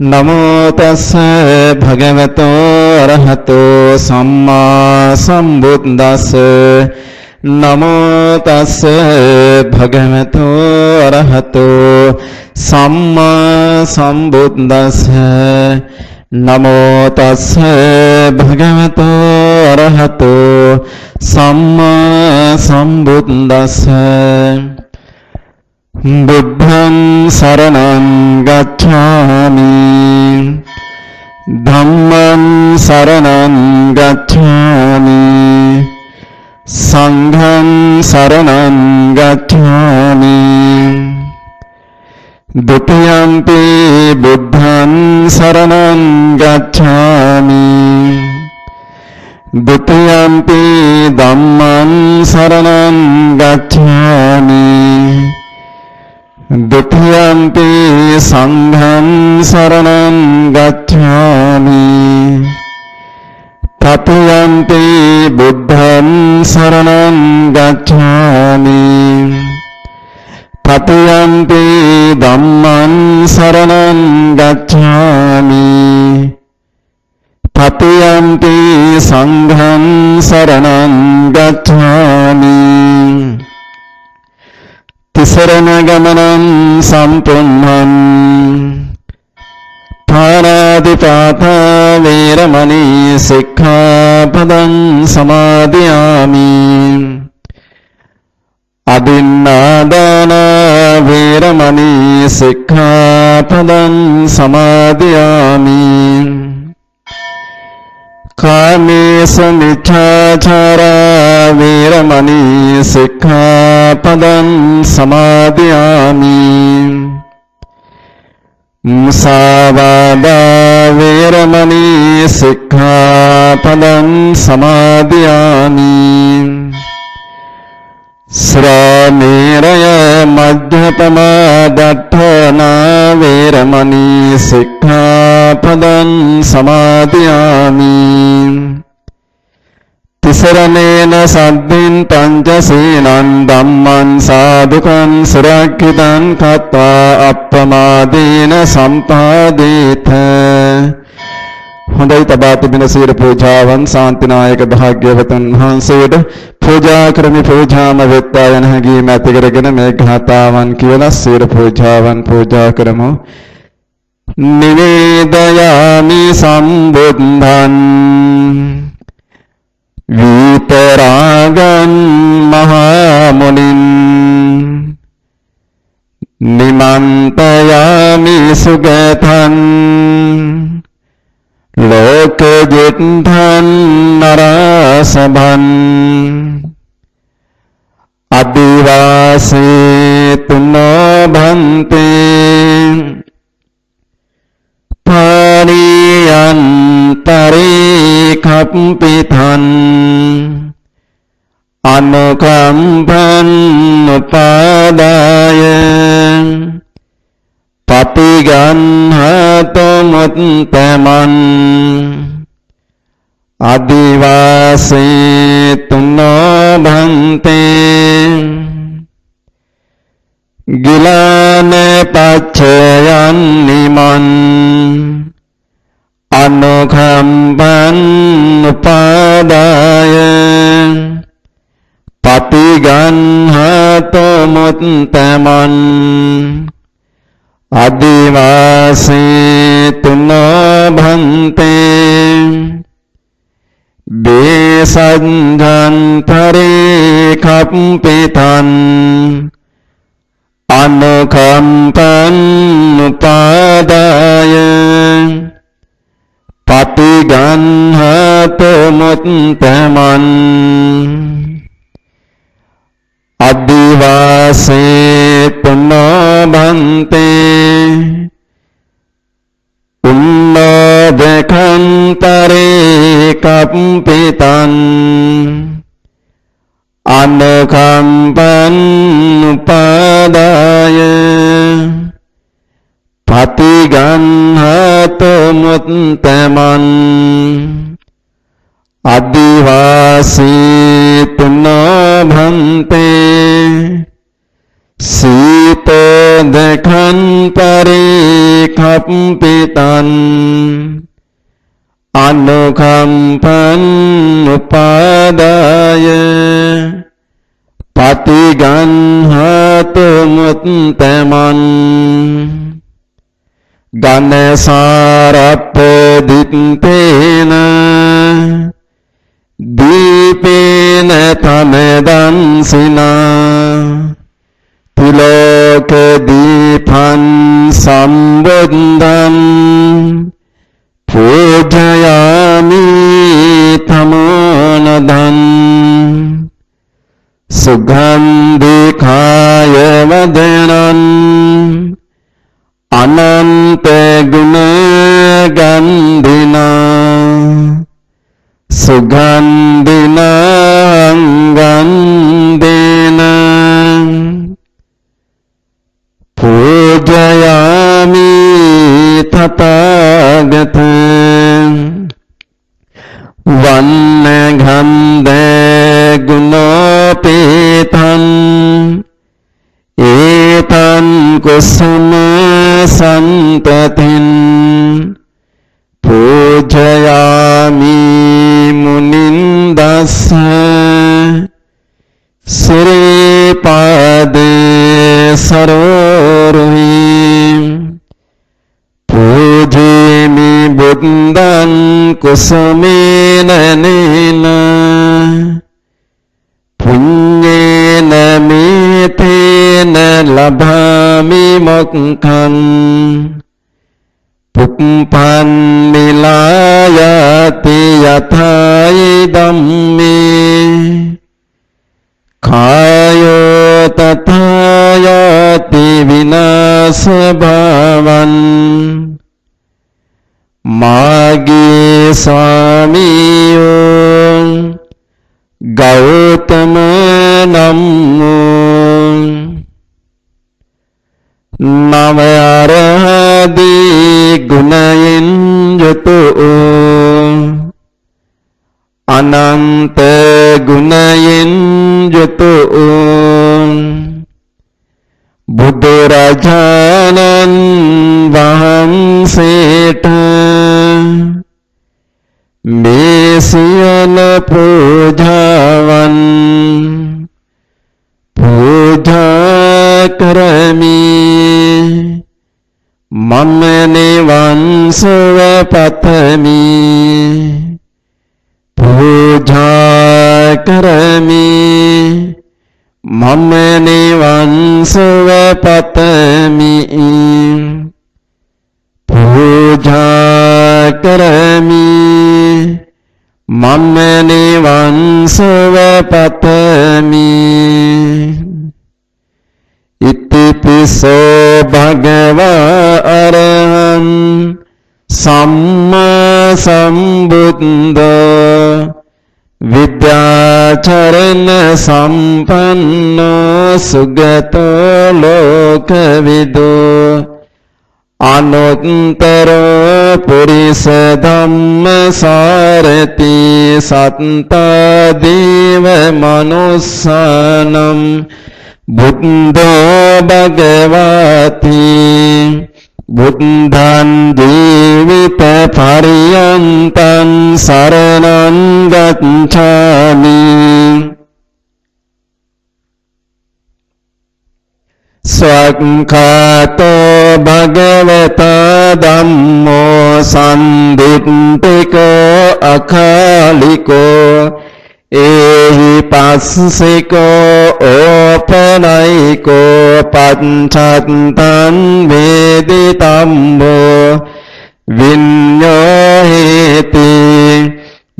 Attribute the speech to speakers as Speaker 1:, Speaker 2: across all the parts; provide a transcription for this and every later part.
Speaker 1: නමෝ තස්ස භගවතෝ අරහතෝ සම්මා සම්බුද්දස්ස නමෝ තස්ස භගවතෝ අරහතෝ සම්මා සම්බුද්දස්ස නමෝ තස්ස භගවතෝ අරහතෝ සම්මා සම්බුද්දස්ස බුද්ධං සරණං ගච්ඡාමි ධම්මං සරණං ගච්ඡාමි සංඝං සරණං ගච්ඡාමි ဒုတိယံ පි බුද්ධං සරණං ගච්ඡාමි ဒုတိယံ පි ධම්මං සරණං ගච්ඡාමි ဒုတိယံ පි සංඝං සරණං ගච්ඡාමි တတိယံ පි බුද්ධං සරණං ගච්ඡාමි တတိယံ පි ධම්මං සරණං ගච්ඡාමි တတိယံ පි සංඝං සරණං ගච්ඡාමි තිසරණ ගමනං සම්පුන්නං පාණාතිපාතා වේරමණී සික්ඛාපදං සමාදියාමි අදින්නාදාන වේරමණී සික්ඛාපදං සමාදියාමි කාමේසු මිච්ඡාචාරා වේරමණී සික්ඛාපදං සමාදියාමි මුසාවාදා වේරමණී සික්ඛාපදං සමාදියාමි ශ්‍රාමේරය මජ්ජපමා දට්ඨනා වේරමණී සික්ඛාපදං සමාදියාමි තිසරණේන සද්දින් පංචසීලං ධම්මං සාදුකං සුරක්ඛිතං කତ୍වා අප්පමාදේන සම්පාදේත හොඳයි තබා තිබෙන සියලු පූජාවන් ශාන්තිනායක භාග්‍යවතුන් වහන්සේට පූජා කරමි පූජාම වෙත්තා යන හැඟීම ඇති කරගෙන මේ ගාථාවන් කියලා සියලු පූජාවන් පූජා කරමු නිවේදයාමි සම්බුද්ධං විතරාගං මහා මුනින් නිමන්තයාමි සුගතං ලෝකජිත්තං නරසභං අදිවාසේ තුනෝ භන්තේ පාරියන්තරේ කප්පිතං අනුකම්පං උපාදාය පටිගන්හත මුත්තමන් අදිවාසේ තුනෝ භන්තේ ගිලාන පච්චයන් නිමන් අනුකම්පං උපාදාය පටිගන්හත මුත්තමන් අදිවාසේ තුනෝ භන්තේ බේසංඝන්තරේ කප්පිතං අනුකම්පං උපාදාය පටිගන්හත මුත්තමන් අදිවාසේ තුනෝ භන්තේ උන්නෝදකන්තරේ කප්පිතං අනුකම්පං උපාදාය පටිගන්හත මුත්තමන් අදිවාසී තුනෝ භන්තේ සීතදකන් පරිකප්පිතන් අනුකම්පන් උපාදාය පටිගන්හතු මුත්තමන් ගනසාරප්පදිත්තේන දීපේන තමදන්සිනා තිලෝක දීපන් සම්බුද්ධන් පූජයාමි තමෝනදන් සුගන්ධිකාය වදනන් අනන්ත ගුණ ගන්ධිනා සුගන්ධිනා ගන්ධේන පූජයාමි තථාගත වන්න ගන්ධ ගුණෝපේතං ඒතං කුසම සම්පතින් පූජයාමි මුනින්දස්ස සිරිපාදේ සරෝරුහි පූජේමි බුද්ධං කුසමේන නේන පුඤ්ඤේන මේතේන ලභාමි මොක්ඛං පුප්පන් නිලායති යථායි ධම්මේ කායෝ තථායති විනාශ භවං මාගේ ස්වාමියෝ ගෞතම නම්මෝ නම අරහදී ගුණයෙන් යුතු අනන්ත ගුණයෙන් යුතු බුදුරජාණන් වහන්සේට මේ සියලු පූජාවන් පූජා කරමි මම නිවන් සුව පතමි පූජා කරමි මම නිවන් සුව පතමි පූජා කරමි මම නිවන් සුව පතමි ඉතිපිසෝ භගවා අරහං සම්මා සම්බුද්ධෝ විද්‍යාචරණ සම්පන්නෝ සුගතෝ ලෝකවිදෝ අනුත්තරෝ පුරිස ධම්මසාරති සත්තා දේව මනුස්සානම් බුද්ධෝ භගවති බුද්ධං ජීවිත පරියන්තං සරණං ගච්ඡාමි ස්වක්ඛාතෝ භගවතා ධම්මෝ සම්දිට්ඨිකෝ අකාලිකෝ ඒහි පස්සිකෝ ඕපනයිකෝ පච්චත්තං වේදිතම්බෝ විඤ්ඤෝහෙති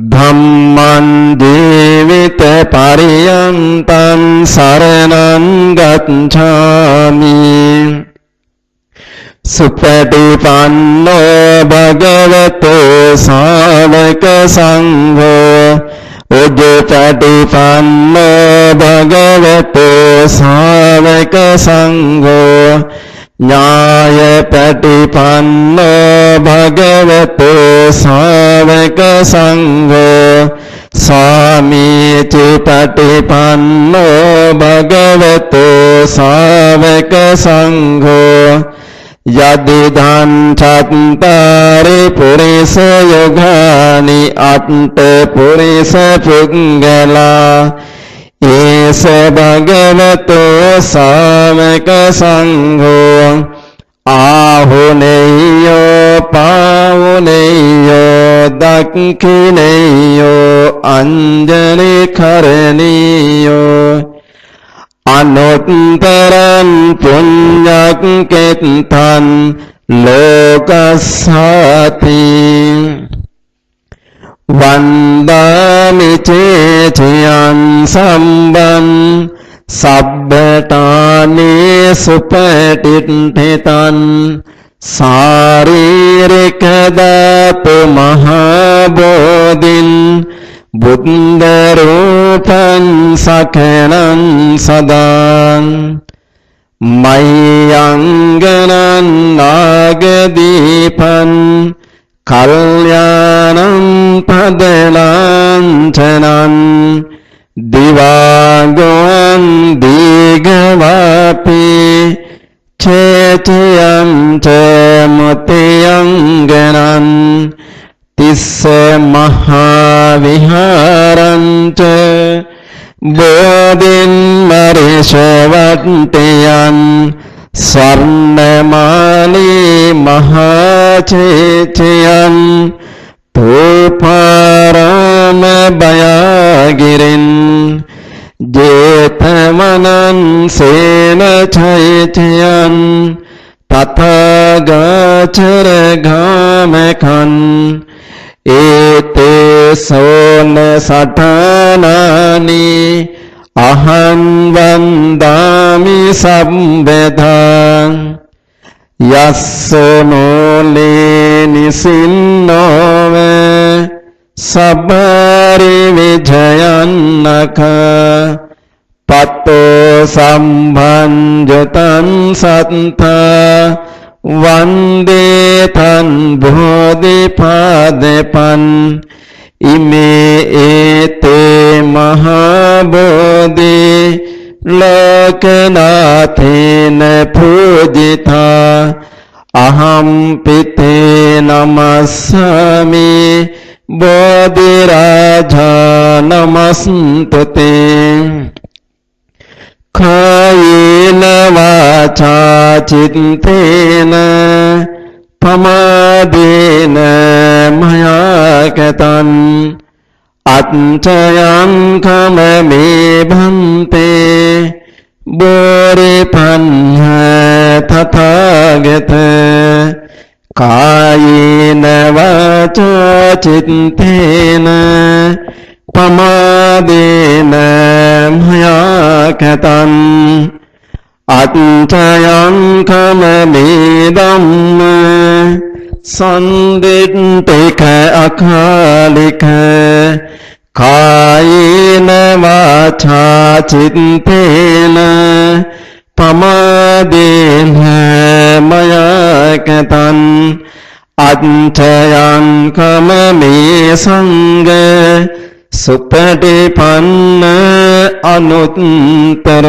Speaker 1: ධම්මං ජීවිත පරියන්තං සරණං ගච්ඡාමි සුපටිපන්නෝ භගවතෝ ශාවක සංඝෝ උජ්ජපටිපන්නෝ භගවතෝ ශාවක සංඝෝ ඥායපටිපන්නෝ භගවතෝ ශාවක සංඝෝ සාමීචි පටිපන්නෝ භගවතු ශාවක සංඝෝ යදිදං චත්තාරි පුරිස යෝගානි අට්ඨ පුරිස පුංගලා ඒස භගවතු ශාවක සංඝෝ ආහුනේයෝ පාවුනේයෝ දක්ඛිනේයෝ අංජලි කරණීයෝ අනුත්තරං පුඤ්ඤක් කෙත්තං ලෝකස්සාති වන්දාමි චේචයං සම්බන් සබ්බතානේ සුපටිඨිතං සාරීරික දාතු මහා බෝධින් බුද්ධ රූපං සකලං සදාං මයංගනං නාගදීපං කල්යාණං පදලාංචනං දිවාගෝන් දීගවාපි චේතයං ච මුතියංගනං තිස්ස මහා විහාරං ච බෝධින් මරිෂවට්ටයන් ස්වර්ණමාලී මහා චේතයන් තෝපාරාම බයගිරින් ජේතවනං සේන චෛත්‍යයන් තථාගාචර ගාමකං ඒතේ සෝන සඨානානි අහං වන්දාමි සම්බදං යස්ස නෝලේ නිසින්නෝව සබ්බරි විජයන්නක පත්තෝ සම්භංජතං සත්තා වන්දේ තන් බෝධිපාදපන් ඉමේ ඒතේ මහා බෝධි ලෝකනාථේන පූජිතා අහම් පිතේ නමස්සාමි බෝධි රාජා නමස්තුතේ කායේන වාචා චිත්තේන පමාදේන මයාකතං අච්චයං කමමේ භන්තේ බෝරිපන්හ තථාගත කායේන වාචා චිත්තේන පමාදේන මයාකතං අච්චයං කමමේ ධම්ම සන්දිට්ඨික අකාලික කායේන වාචා චිත්තේන පමාදේන මයාකතං අච්චයං කමමේ සංඝ සුපටිපන්න අනුත්තර.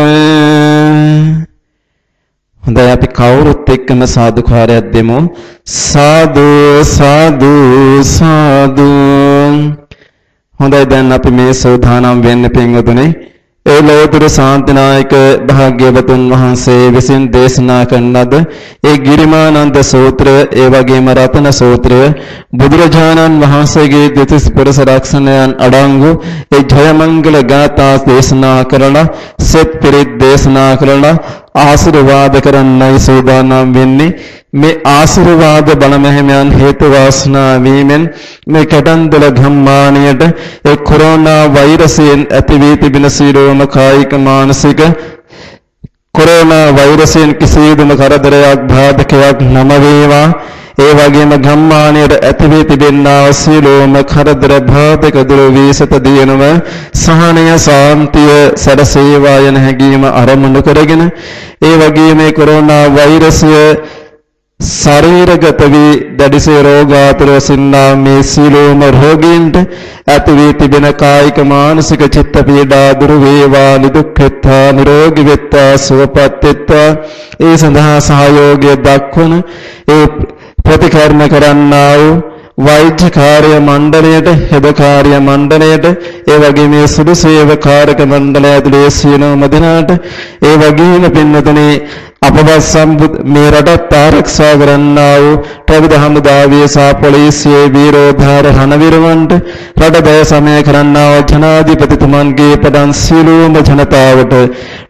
Speaker 1: හොඳයි අපි කවුරුත් එක්කම සාදුකාරයක් දෙමු. සාදු සාදු සාදු. හොඳයි දැන් අපි මේ සෝදානම් වෙන්න පින්වතුනි ඒ ලෝතුර ශාන්තිනායක භාග්‍යවතුන් වහන්සේ විසින් දේශනා කරන ලද ඒ ගිරිමානන්ද සූත්‍රය ඒ වගේම රතන සූත්‍රය බුදුරජාණන් වහන්සේගේ දෙතිස් පුරස රක්ෂණයන් අඩංගු ඒ ජයමංගල ගාථා දේශනා කරලා සෙත් පිරිත් දේශනා කරලා ආශිර්වාද කරන්නයි සූදානම් වෙන්නේ. මේ ආශිර්වාද බලමහිමයන් හේතු වාසනා වීමෙන් මේ කටන්දල ධම්මානියට ඒ කොරෝනා වෛරසයෙන් ඇති වී තිබෙන සියලුම කායික මානසික කොරෝනා වෛරසයෙන් කිසිදුම කරදරයක් බාධකයක් නොම වේවා. ඒ වගේම ධම්මානියට ඇති වී තිබෙනා සියලුම කරදර බාධක දුර වී සත දිනව සහනය සාන්තිය සැලසේවා යන හැඟීම අරමුණු කරගෙන ඒ වගේම මේ කොරෝනා වෛරසය ශරීරගත වී දැඩිසේ රෝගාතුර සින්නා මේ සීලෝම රෝගීන්ට ඇති වී තිබෙන කායික මානසික චිත්ත පීඩා දුරු වේවා නිදුක් වෙත්වා නිරෝගී වෙත්වා සුවපත් වෙත්වා ඒ සඳහා සහයෝගය දක්වන ඒ ප්‍රතිකර්ම කරන්නා වූ වෛද්‍ය කාර්ය මණ්ඩලයට හෙද කාර්ය මණ්ඩලයට ඒ වගේම මේ සුදු සේවකාරක මණ්ඩලය ඇතුළේ සියලුම දෙනාට ඒ වගේම පින්වතුනි අපවත් සම්බුද් මේ රටත් ආරක්ෂා කරන්නා වූ ත්‍රිවිධ හමුදාවේ සහ පොලිසියේ වීරෝධාර රණවිරවන්ට රට දය සමය කරන්නා වූ ජනාධිපතිතුමන්ගේ පදන් සියලුම ජනතාවට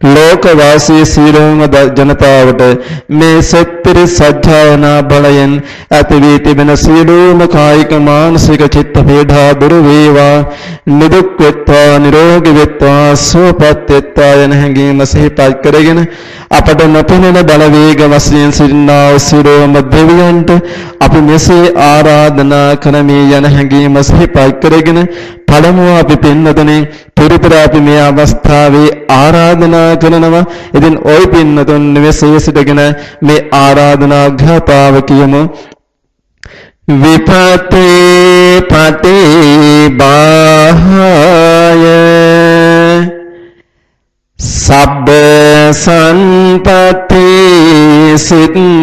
Speaker 1: ලෝකවාසී සියලුම ජනතාවට මේ සත්‍ත්‍රි සත්‍යයනා බලයෙන් ඇති වී තිබෙන සියලුම කායික මානසික චිත්ත පීඩා දුරු වේවා නිදුක් වෙත්වා නිරෝගී වෙත්වා සුවපත් වෙත්වා යන හැඟීම සිහිපත් කරගෙන අපට නොපෙනෙන බලවේග වශයෙන් සිටිනා වූ සියලුම දෙවියන්ට අපි මෙසේ ආරාධනා කරමි යන හැඟීම සිහිපත් කරගෙන පළමුව අපි පින්නතුනේ පිරිපුර අපි මේ අවස්ථාවේ ආරාධනා කරනවා. ඉතින් ওই පින්නතුන් මෙසේ සිටගෙන මේ ආරාධනා ගාථාව කියමු. විපතේ පටේ බාහය සබ්බ සම්පති සිද්ධියං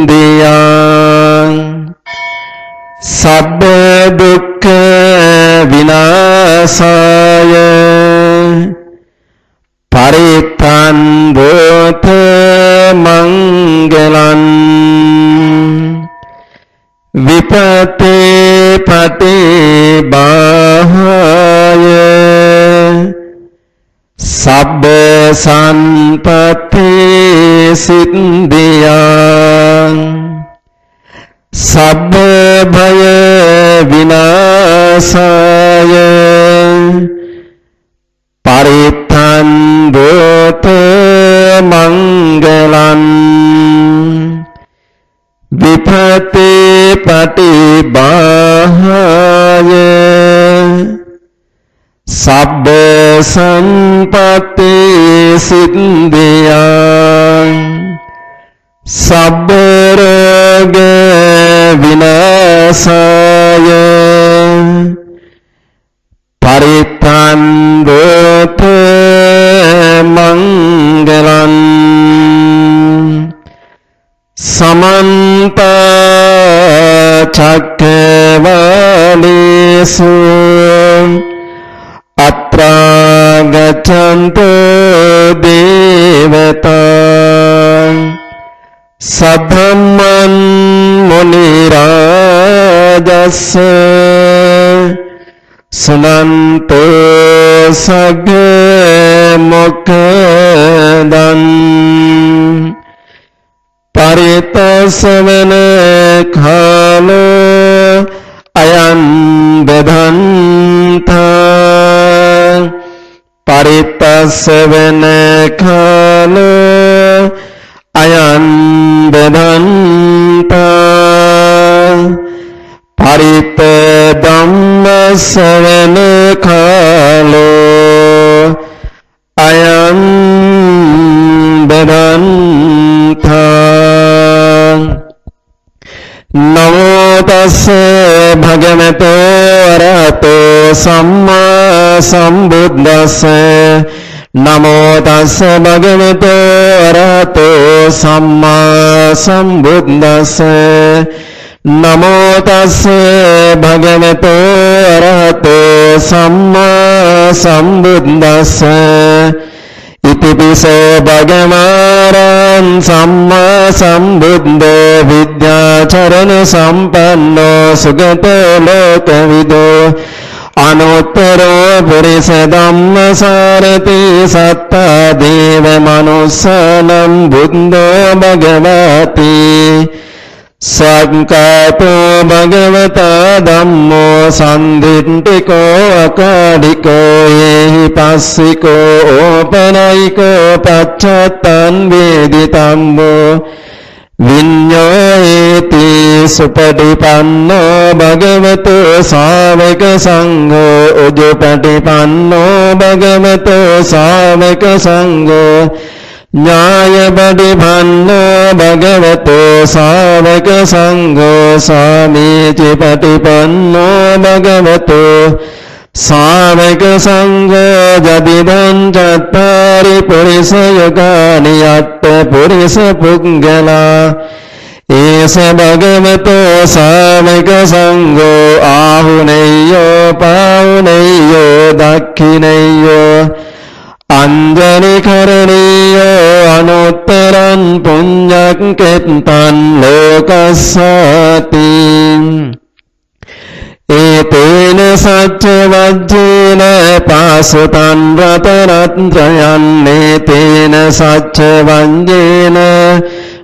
Speaker 1: සබ්බ දුක්ඛ විනාශාය පරිත්තං බෝධ මංගලං විපතේ පටේ බාහය සබ්බ සම්පති සිද්ධියං සබ්බ භය විනාශාය පරිත්තං බෝධ මංගලං විපතේ පටිභාය සබ්බ සම්පatti සිද්ධියං සබ්බ රෝග විනාශාය පරිත්තං බෝධ මංගලං සමන්ත චක්කවාලේසු අත්‍රා ගච්ඡන්තු දේවතා සද්ධම්මං මුනි රාජස්ස සුනන්තෝ සග්ග මොක්ඛදං පරිතසවන කාලෝ අයං බදන්තා පරිතසවන කාලෝ අයං බදන්තා පරිත ධම්මසවන කාලෝ අයං බදන්තා නමෝ තස්ස භගවතෝ අරහතෝ සම්මා සම්බුද්දස්ස නමෝ තස්ස භගවතෝ අරහතෝ සම්මා සම්බුද්දස්ස නමෝ තස්ස භගවතෝ අරහතෝ සම්මා සම්බුද්දස්ස ඉතිපිසෝ භගවාරං සම්මා සම්බුද්ධෝ විද්‍යාචරණ සම්පන්නෝ සුගතෝ ලෝකවිදෝ අනුත්තරෝ පුරිස ධම්මසාරති සත්තා දේව මනුස්සානම් බුද්ධෝ භගවති සංකාතෝ භගවතා ධම්මෝ සම්දිට්ඨිකෝ අකාඩිකෝ යේහි පස්සිකෝ ඕපනයිකෝ පච්චත්තං වේදිතම්බෝ විඤ්ඤෝයේති සුපටිපන්නෝ භගවතෝ ශාවක සංඝෝ උජුපටිපන්නෝ භගවතෝ ශාවක සංඝෝ ඥාය පටිපන්නෝ භගවතෝ සාවක සංඝෝ සාමීචි පටිපන්නෝ භගවතෝ සාවක සංඝෝ ජබිදං චත්තාරි පුරිස යුගානි අට්ඨ පුරිස පුංගලා ඒස භගවතෝ සාවක සංඝෝ ආහුනේයෝ පාවුනේයෝ දක්ඛිනේයෝ අංජනි කරණීයෝ අනුත්තරං පුඤ්ඤක්ඛෙත්තං ලෝකස්සති ඒතේන සච්ච වජ්ජේන පාසුතං රතනත්‍රයං ඒතේන සච්ච වජ්ජේන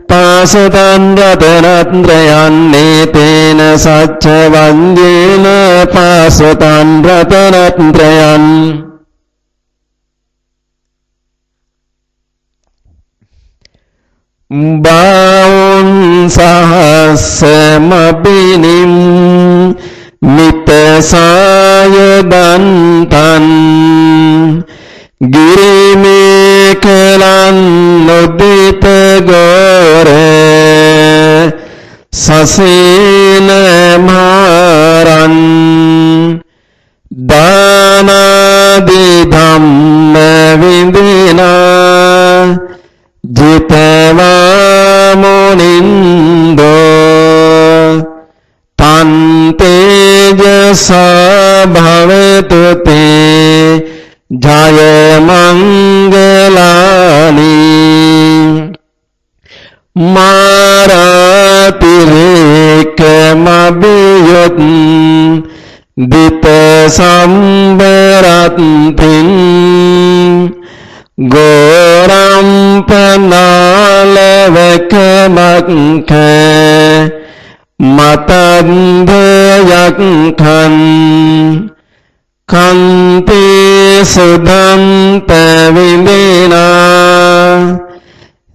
Speaker 1: පාසුතං රතනත්‍රයං ඒතේන සච්ච වජ්ජේන පාසුතං රතනත්‍රයං බාවුන් සහස්සමබිනිම් මිතසායදන්තන් ගිරිමේකලන් නොදිත ගෝරේ සසීන මාරන් දානාදි ධම්ම විඳිනා ජිතවා මුනින්දෝ තන් තේජසා භවතු තේ ජය මංගලානි මාරාතිරේකමබියොත් දිත සම්බරත්තින් ගෝරම්පනාලවකමක්ඛ මතන්දයක්ඛන් කන්ති සුදන්ත විඳිනා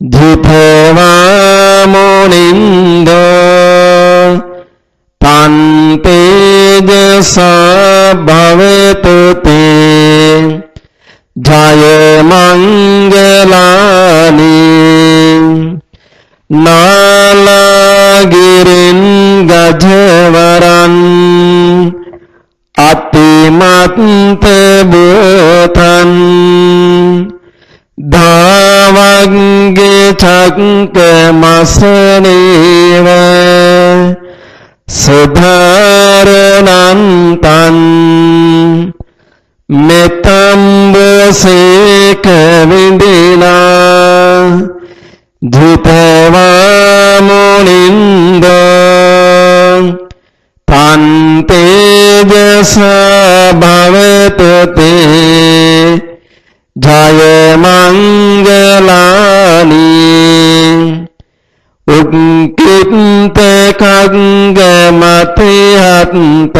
Speaker 1: ධිතවා මුනින්දෝ පන්තේජසා භවතු තේ ජය මංගලානි නාලගිරින් ගජවරන් අතිමත් බෝතන් ධාවග්ගේ චක්ක මසනේව සුධාරණන්තන් මෙතම්බසේක විඳිනා ධිතවා මුනින්දෝ පන්තේජසා භවතු තේ ජය මංගලානි උක්කිට කග්ග මතිහත්ත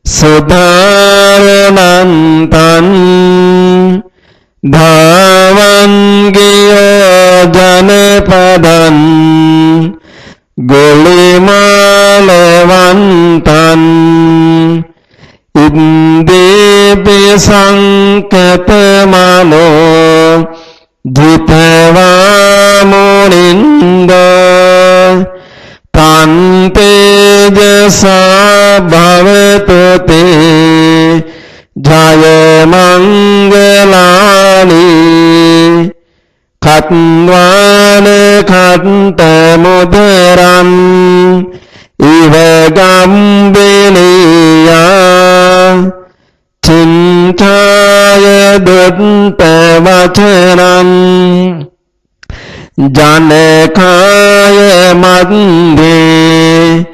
Speaker 1: සුධාරණන්තන් ධාවන්ගියෝ ජනපදන් ගොලිමාලවන්තන් ඉන්දේපි සංකතමනෝ ධිතවා මුනින්දෝ තන්තේජසා භවතු තේ ජය මංගලානි කත්වාන කත්ත මුදරම් ඉව ගම්බිනියා චින්තාය දුත්ත වචනං ජනකාය මන්දේ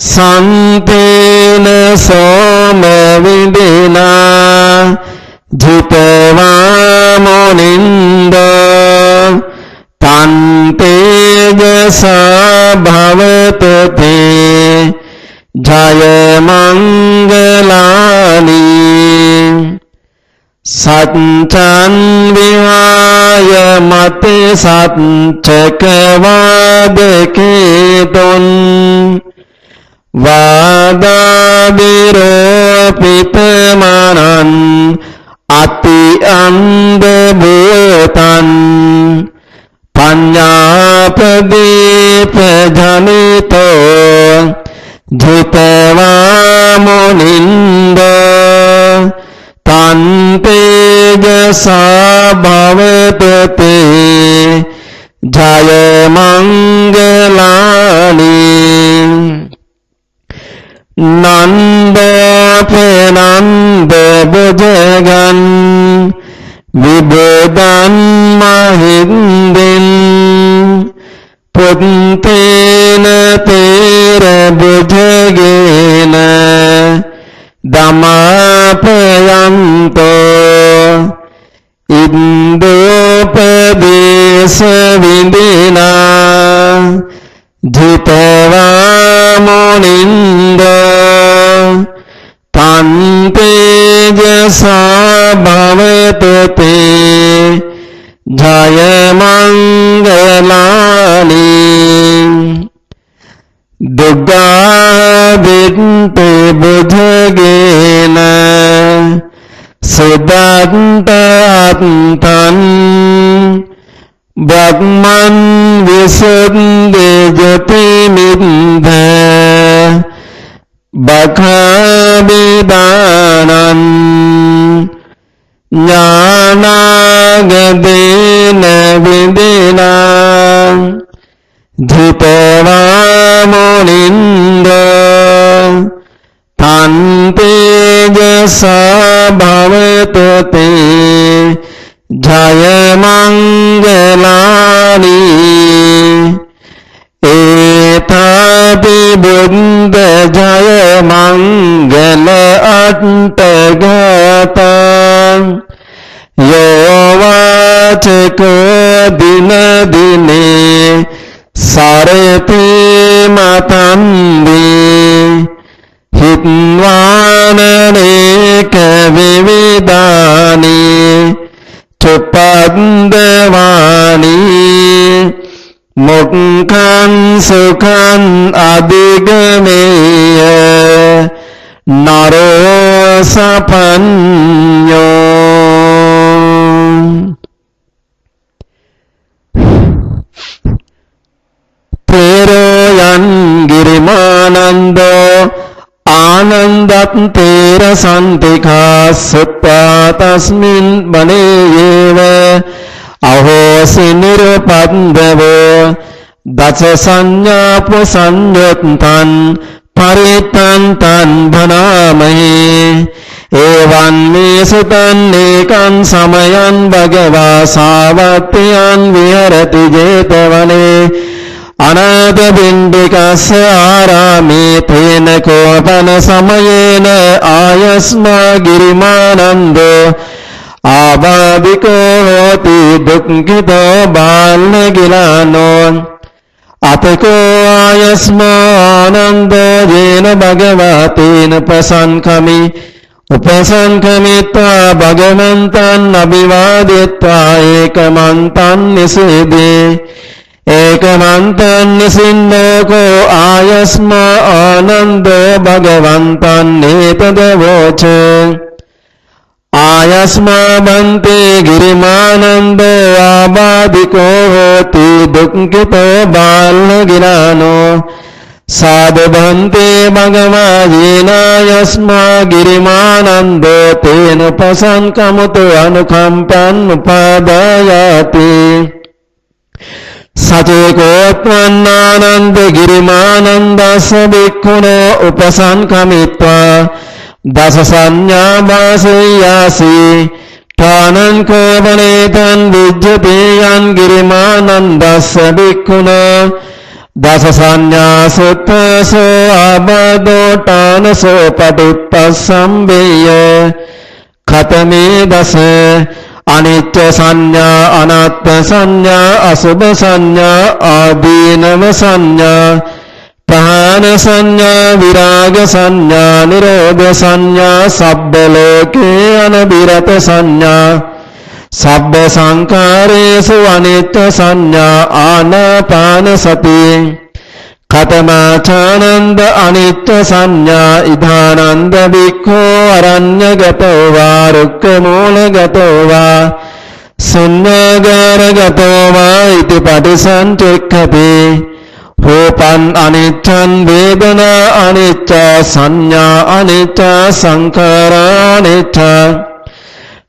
Speaker 1: සම්පේන සෝම විදිනා ධිතවා මුනින්දෝ තන් තේජසා භවතු තේ ජය මංගලානි සච්චන් විවාය මති සච්චක වාදකේතුන් වාදාබිරෝපිතමනං අති අන්ධ භූතං jitava muninda tan tejasa bhavatu te jaya mangalani nanda phenanda bujagan vibhodan mahindin puttena tera bujagena dhammapayanto indopadesa vindina jitava muninda tan tejasa bhavatu te jaya mangalani duga vidte bujagena siddhantan brahman visuddhi jyotimindha bhakhavidanan jnanagadena vidina jitava muninda tan tejasa bhavatu te jaya mangalani etapi buddha jaya mangala attagata yo vachaka dina dine sarati matandi hitvananeka vividani chupaddavani mukhan sukhan adigameya naro sapanyo. Teroyan girimanando anandat tera santika sutta tasmin baneyeva aho sinirupadavo daca sanya pusanyutan paritantan bhanamahe evan mesutan nekan samayan bhagava savatyan viharati jetavane anada bindikasya arame tena kopana samayena ayasma girimanando abadiko hoti dukkito balagilano ateko ayasma anando jena bhagavatina upasankamita bhagavantan abhivaditva ekamantan niside ekamantan nisindoko ayasma anando bhagavantan netadavoce ayasma bante girimanando abadiko hoti dukkito balagilano sadhu bante bhagavajena yasma girimanando tena pasankamuto anukampan upadayati Sacikotvanananda girimanandasa bhikkhuno upasankamitva dasasanya vasiyasi tanan kovanetan vijjateyan girimanandasa bhikkhuno dasasanya suttaso abado tanaso patippasambeya khatame dasa anicca sanya anatta sanya asubha sanya adinava sanya pahana sanya viraga sanya nirodha sanya sabba loke anabirata sanya sabba sankaresu anicca sanya anapana sati Khatamacananda anicca sanya idhananda bhikkho aranyagato va rukkhamulagato va sunnagara gato va iti patisantikkati රූපං අනිච්ඡං වේදනා අනිච්චා සංඥා අනිච්චා සංඛාරා අනිච්චා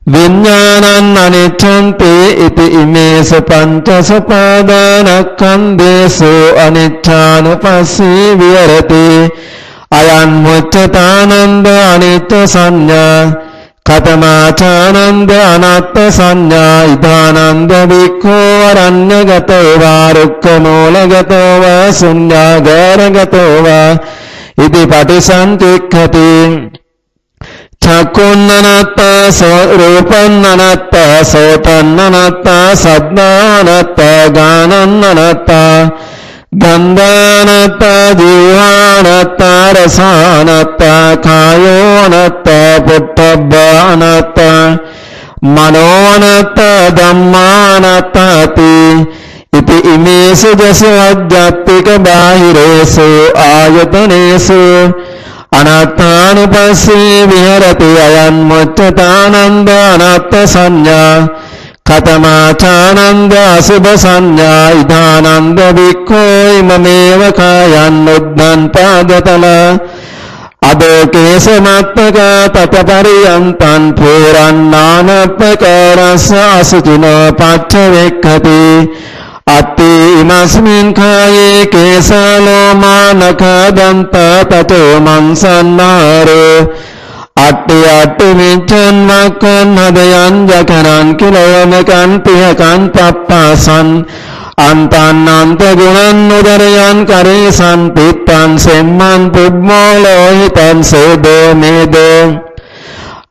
Speaker 1: විඥානං අනිච්ඡන්ති ඉති ඉමේස පංචසපාදානස්කන්ධේසු අනිච්ඡානුපස්සී විහෙරති අයං මුච්චතානන්ද අනිත්‍ය සංඥා කතමාචානන්ද අනාත්ම සංඥා ඉදානන්ද වික්ඛෝ අරඤ්ඤගතෝ වා රුක්ඛමූලගතෝ වා ශුඤ්ඤාගාරගතෝ වා ඉති පටිසංතික්ඛති චක්ඛුන්නනත්තා රූපන්නනත්තා සෝතන්නනත්තා සද්දානත්තා ගානන්නනත්තා ගන්ධානත්තා ජීවානත්තා රසානත්තා කායෝනත්තා පුට්ඨබ්බානත්තා මනෝනත්තා ධම්මානත්තාති ඉති ඉමේසු ජසවජ්ජත්තික බාහිරේසු ආයතනේසු අනාත්මානුපස්සී විහෙරති අයං මුච්චතානන්ද අනාත්ම සංඥා කතමාචානන්ද අසුභ සංඥා ඉදානන්ද වික්ඛෝ ඉමමේව කායං උද්ධං පාදතල අදෝකේසමත්තක තතපරියන්තං පුරන්නානප්පකරස්ස අසුචිනෝ පච්චවෙක්ඛති අත්ති ඉමස්මින් කායේ කේසාලෝමා නඛදන්ත තතෝ මන්සන්නාරෝ අට්ටි අට්ටි මිච්ඡන් මක්ඛන් හදයන් ජකරන් කිලෝමකන් පිහකන් පප්පාසන් අන්තන් අන්ත ගුණන් උදරයන් කරේසන් පිත්තන් සෙම්මන් පුබ්මෝලෝහිතන් සේදෝ මේදෝ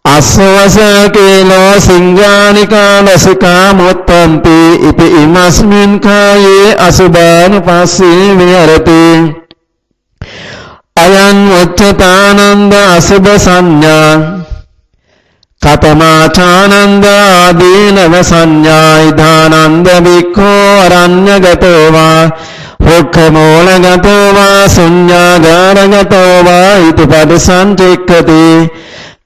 Speaker 1: අස්සවසකේලෝ සිංගානිකා ලසිකා මුත්තන්ති ඉති ඉමස්මින් කායේ අසුභානුපස්සී විහෙරති අයං උච්චතානන්ද අසුභ සංඥා කතමාචානන්ද ආදීනව සංඥා ඉදානන්ද වික්ඛෝ අරඤ්ඤගතෝ වා රුක්ඛමූලගතෝ වා ශුඤ්ඤාගාරගතෝ වා ඉති පටිසංචික්ඛති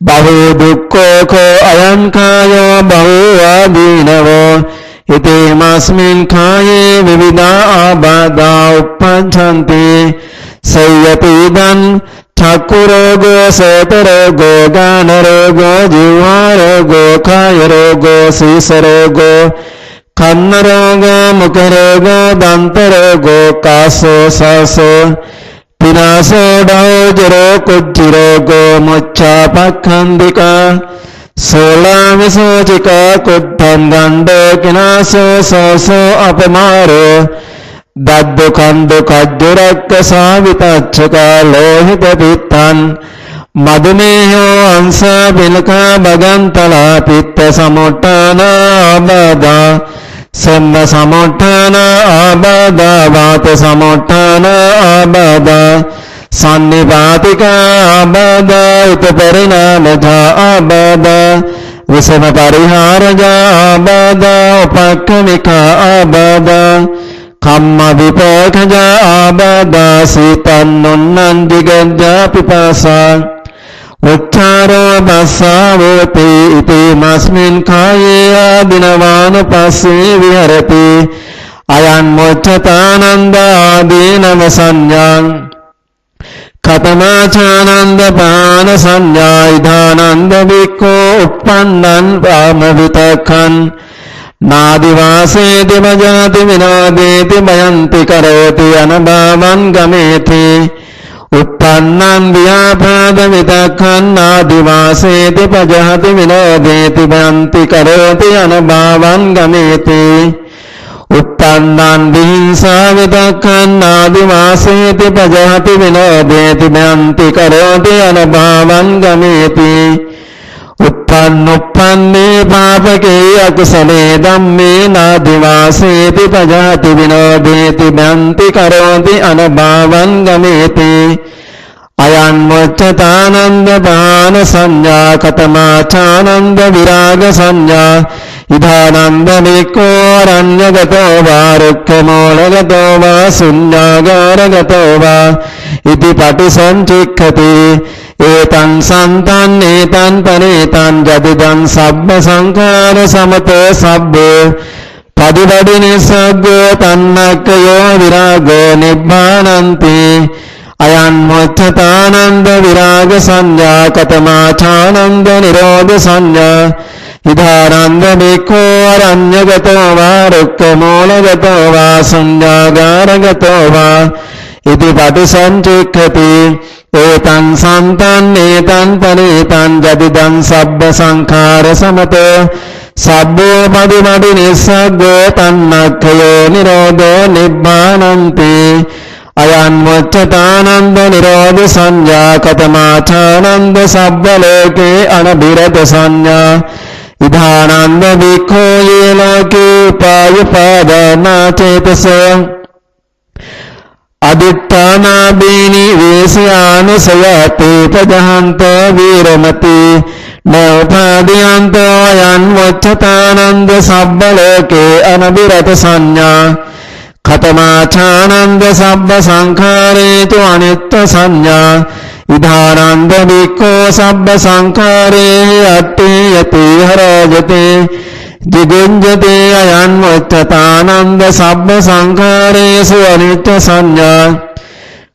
Speaker 1: බහු දුක්ඛෝ කෝ අයං කායෝ බහු ආදීනවෝ ඉතේමස්මින් කායේ විවිධා ආබාධා උප්පංචන්ති සයති දං චක්ඛු රෝගෝ සෝත රෝගෝ ගාන රෝගෝ ජීවා රෝගෝ කාය රෝගෝ සීස රෝගෝ කන්න රෝගෝ මුඛ රෝගෝ දන්ත රෝගෝ කාසෝ සාසෝ පිනාසෝ ඩෞජරෝ කුද්ධිරෝගෝ මුච්ඡාපක්ඛන්දිකා සෝලාමිසෝචිකා කුද්ධං ගණ්ඩෝ කිනාසෝ සෝසෝ අපමාරෝ දද්දු කන්දු කජ්ජුරක්ක සාවිතච්චකා ලෝහිත පිත්තං මදුමේහෝ අංසා පිලකා බගන්තලා පිත්ත සමුට්ඨාන ආබාධා සම්ම සමුට්ඨාන ආබාධා වාත සමුට්ඨාන ආබාධා සන්නිපාතික ආබාධා උපපරිණාමජා ආබාධා විසම පරිහාරජ ආබාධා උපක්ඛමික ආබාධා කම්ම විපාකජ ආබාධා සීතං නොන්නං දිගජ්ජා පිපාසා උච්චාරෝ බස්සාවෝති ඉති මස්මින් කායේ ආදිනවානුපස්සී විහෙරති අයං මුච්චතානන්ද ආදීනව සංඥාං කතමාචානන්ද පාන සංඥා ඉදානන්ද වික්ඛෝ uppannං පාමවිතක්ඛං නාදිවාසේති මජාති විනෝදේති මයන්ති කරෝති අනභවං ගමේති uppannං ව්‍යාපාද විතක්ඛං නාදිවාසේති පජහති විනෝදේති මයන්ති කරෝති අනභවං ගමේති uppannං විහිංසා විතක්ඛං නාදිවාසේති පජහති විනෝදේති මයන්ති කරෝති අනභවං ගමේති uppannuppanne papake akusale dhamme nadivaseeti pajati vinodeti bhanti karoti anabhavan gameti ayan muccatananda bhana sanya katamacananda viraga sanya idhananda nikko aranyagato va rukkhamolagato va sunyagāragato va iti patisanchikkati etan santan etan panetan jadidan sabba sankara samato sabbo පදිවඩි නිසග්ගෝ තන්නක්කයෝ විරාගෝ නිබ්බානන්ති අයන් මොච්චතානන්ද විරාග සංඥා කතමාචානන්ද නිරෝධ සංඥා ඉදානන්ද බික්ඛෝ අරඤ්ඤගතෝ වා රුක්ඛමූලගතෝ වා සංඥාගාරගතෝ වා ඉති පටිසංචික්ඛති ඒතං සම්තං නේතං පනේතං ජදිදං සබ්බ සංඛාර සමතෝ සබ්බෝ පදිමඩි නිස්සග්ගෝ තන්නක්ඛයෝ නිරෝධෝ නිබ්බානන්ති අයන් මොච්චතානන්ද නිරෝධ සංඥා කතමාචානන්ද සබ්බ ලෝකේ අනබිරත සංඥා ඉදානන්ද වික්ඛෝ යේ ලෝකේ උපායපාදනා චේතසෝ අදිත්තානාබීනි වේසයානුසයතේ පජහන්තෝ වීරමති නෝපාදියන්තෝ යන් වච්චතානන්ද සබ්බ ලෝකේ අනබිරත සංඥා කතමාචානන්ද සබ්බ සංඛාරේතු අනිත්‍ය සංඥා ඉදානන්ද වික්ඛෝ සබ්බ සංඛාරේ අට්ඨි යති හරජතේ දිගුංජතේ අයන් වච්චතානන්ද සබ්බ සංඛාරේසු අනිත්‍ය සංඥා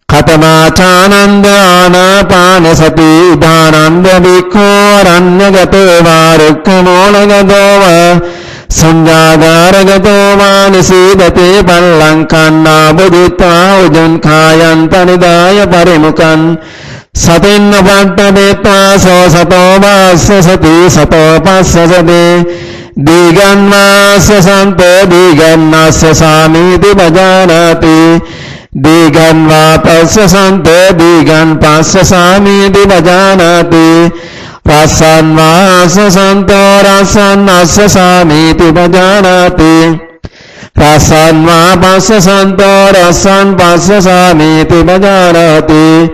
Speaker 1: කතමාචානන්ද ආනාපාන සති ඉදානන්ද වික්ඛෝ අරඤ්ඤගතෝ වා රුක්ඛමූලගතෝ වා සංඥාගාරගතෝ වා නිසීදතේ පල්ලංකන්නා බුද්ධා උජන් කායන් පනිදාය පරිමුඛං සතින්න පට්ඨබේතා සෝ සතෝ වාස්ස සති සතෝ පස්ස සති දීගං වාස්ස සම්පෝ දීගං සාමීති බජානාති දීගං වා පස්ස සම්පෝ දීගං පස්ස සාමීති බජානාති රසං වාස්ස සම්පෝ රසං අස්ස සාමීති බජානාති රසං වා පස්ස සම්පෝ රසං පස්ස සාමීති බජානාති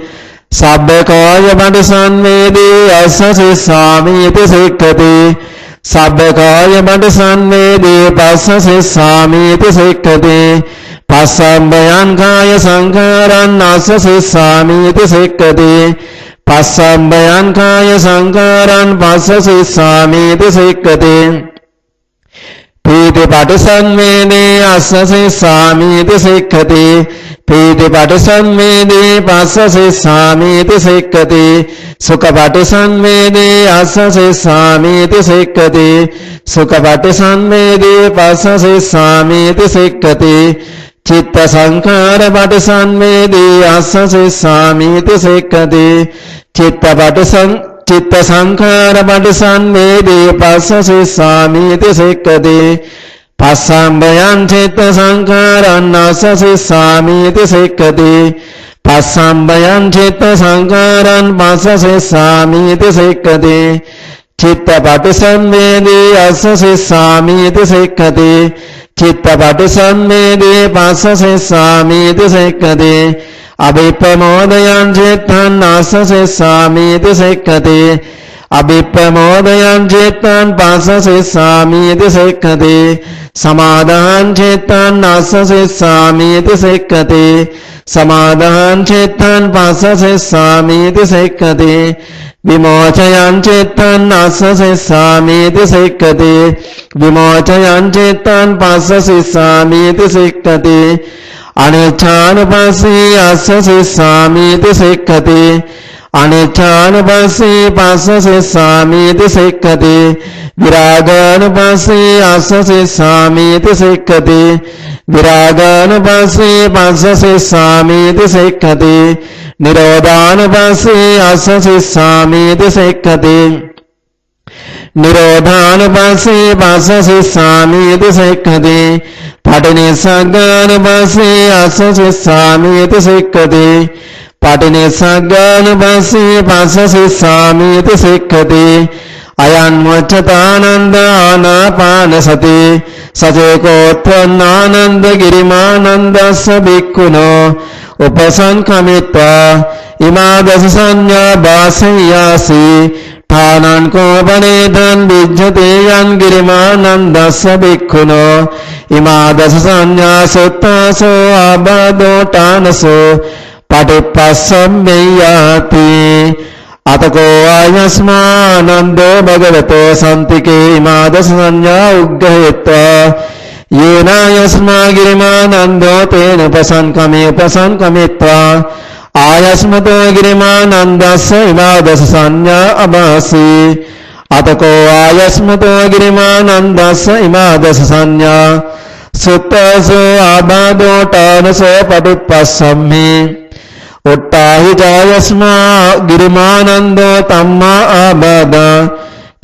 Speaker 1: සබ්බකාය පටිසංවේදී අස්ස සිස්සාමීති සික්ඛති සබ්බකාය පටිසංවේදී පස්ස සිස්සාමීති සික්ඛති පස්සම්බයං කාය සංඛාරං අස්ස සිස්සාමීති සික්ඛති පස්සම්බයං කාය සංඛාරං පස්ස සිස්සාමීති සික්ඛති පීති පටිසංවේදී අස්ස සිස්සාමීති සික්ඛති පීති පටිසංවේදී පස්ස සිස්සාමීති සික්ඛති සුඛ පටිසංවේදී අස්ස සිස්සාමීති සික්ඛති සුඛ පටිසංවේදී පස්ස සිස්සාමීති සික්ඛති චිත්ත සංඛාර පටිසංවේදී අස්ස සිස්සාමීති සික්ඛති චිත්ත සංඛාර පටිසංවේදී පස්ස සිස්සාමීති සික්ඛති පස්සම්බයං චිත්ත සංඛාරං අස්ස සිස්සාමීති සික්ඛති පස්සම්බයං චිත්ත සංඛාරං පස්ස සිස්සාමීති සික්ඛති චිත්ත පටිසංවේදී අස්ස සිස්සාමීති සික්ඛති චිත්ත පටිසංවේදී පස්ස සිස්සාමීති සික්ඛති අභිප්‍රමෝදයං චිත්තං අස්ස සිස්සාමීති සික්ඛති අභිප්‍රමෝදයං චිත්තං පස්ස සිස්සාමීති සික්ඛති සමාදාං චිත්තං අස්ස සිස්සාමීති සික්ඛති සමාදාං චිත්තං පස්ස සිස්සාමීති සික්ඛති විමෝචයං චිත්තං අස්ස සිස්සාමීති සික්ඛති විමෝචයං චිත්තං පස්ස සිස්සාමීති සික්ඛති අනිච්ඡානුපස්සී අස්ස සිස්සාමීති සික්ඛති අනිච්ඡානුපස්සී පස්ස සිස්සාමීති සික්ඛති විරාගානුපස්සී අස්ස සිස්සාමීති සික්ඛති විරාගානුපස්සී පස්ස සිස්සාමීති සික්ඛති නිරෝධානුපස්සී අස්ස සිස්සාමීති සික්ඛති නිරෝධානුපස්සී පස්ස සිස්සාමීති සික්ඛති පටිනිස්සග්ගානුපස්සී අස්ස සිස්සාමීති සික්ඛති පටිනිස්සග්ගානුපස්සී පස්ස සිස්සාමීති සික්ඛති අයං වච්චතානන්ද ආනාපාන සති සචේකෝත්ථානන්ද ගිරිමානන්දස්ස බික්ඛුනෝ උපසංඛමිත්වා ඉමා දස සංඥා වාසයාසි ඨානං කෝපනේතං විජ්ජතේ යං ගිරිමානන්දස්ස බික්ඛුනෝ ඉමා දස සංඥා සුත්තාසෝ ආබාධෝ ඨානසෝ පටිපස්සම්මේයාති අතකෝ ආයස්මානන්දෝ භගවතෝ සම්තිකේ ඉමා දස සංඥා උග්ගහෙත්වා
Speaker 2: येना यस्मा गिरिमानन्दो तेन उपसङ्कमित्वा आयस्मतो गिरिमानन्दस्य इमादश संज्ञा अभासि अतको आयस्मतो गिरिमानन्दस्य इमादश संज्ञा सुत्तसो आबादो टानसो पटुत्पस्सम्मि उत्ताहि जायस्मा गिरिमानन्दो तम्मा आबादा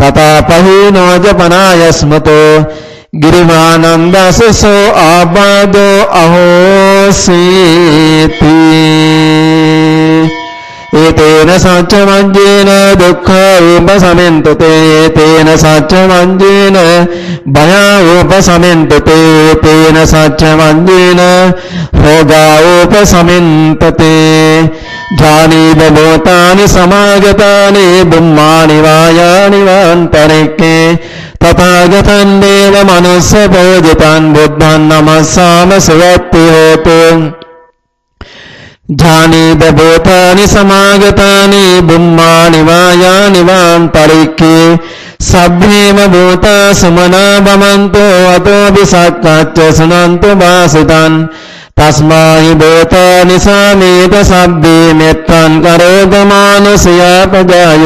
Speaker 2: तथा पहीनो जपनायस्मतो गिरिमानन्दसो आबादो अहोसीति एतेन सच्चमञ्जेन दुःख उपशमन्तते तेन सच्चमञ्जेन भया उपशमन्तते तेन सच्चमञ्जेन रोगा उपशमन्तते ध्यानीव भूतानि समागतानि ब्रह्माणि वायानि वान्तरिक्षे तथागतं देव मनुष्य पूजितं बुद्धं नमस्साम सुवत्ति होतु ध्यानीव भूतानि समागतानि ब्रह्माणि वायानि वान्तरिक्षे सभ्येव भूता सुमना भवन्तु अतो विसक्काच्च शृण्वन्तु भासितान् तस्मै भूतानि समेत सभ्ये मित्रं करोगमानुषया प्रजाय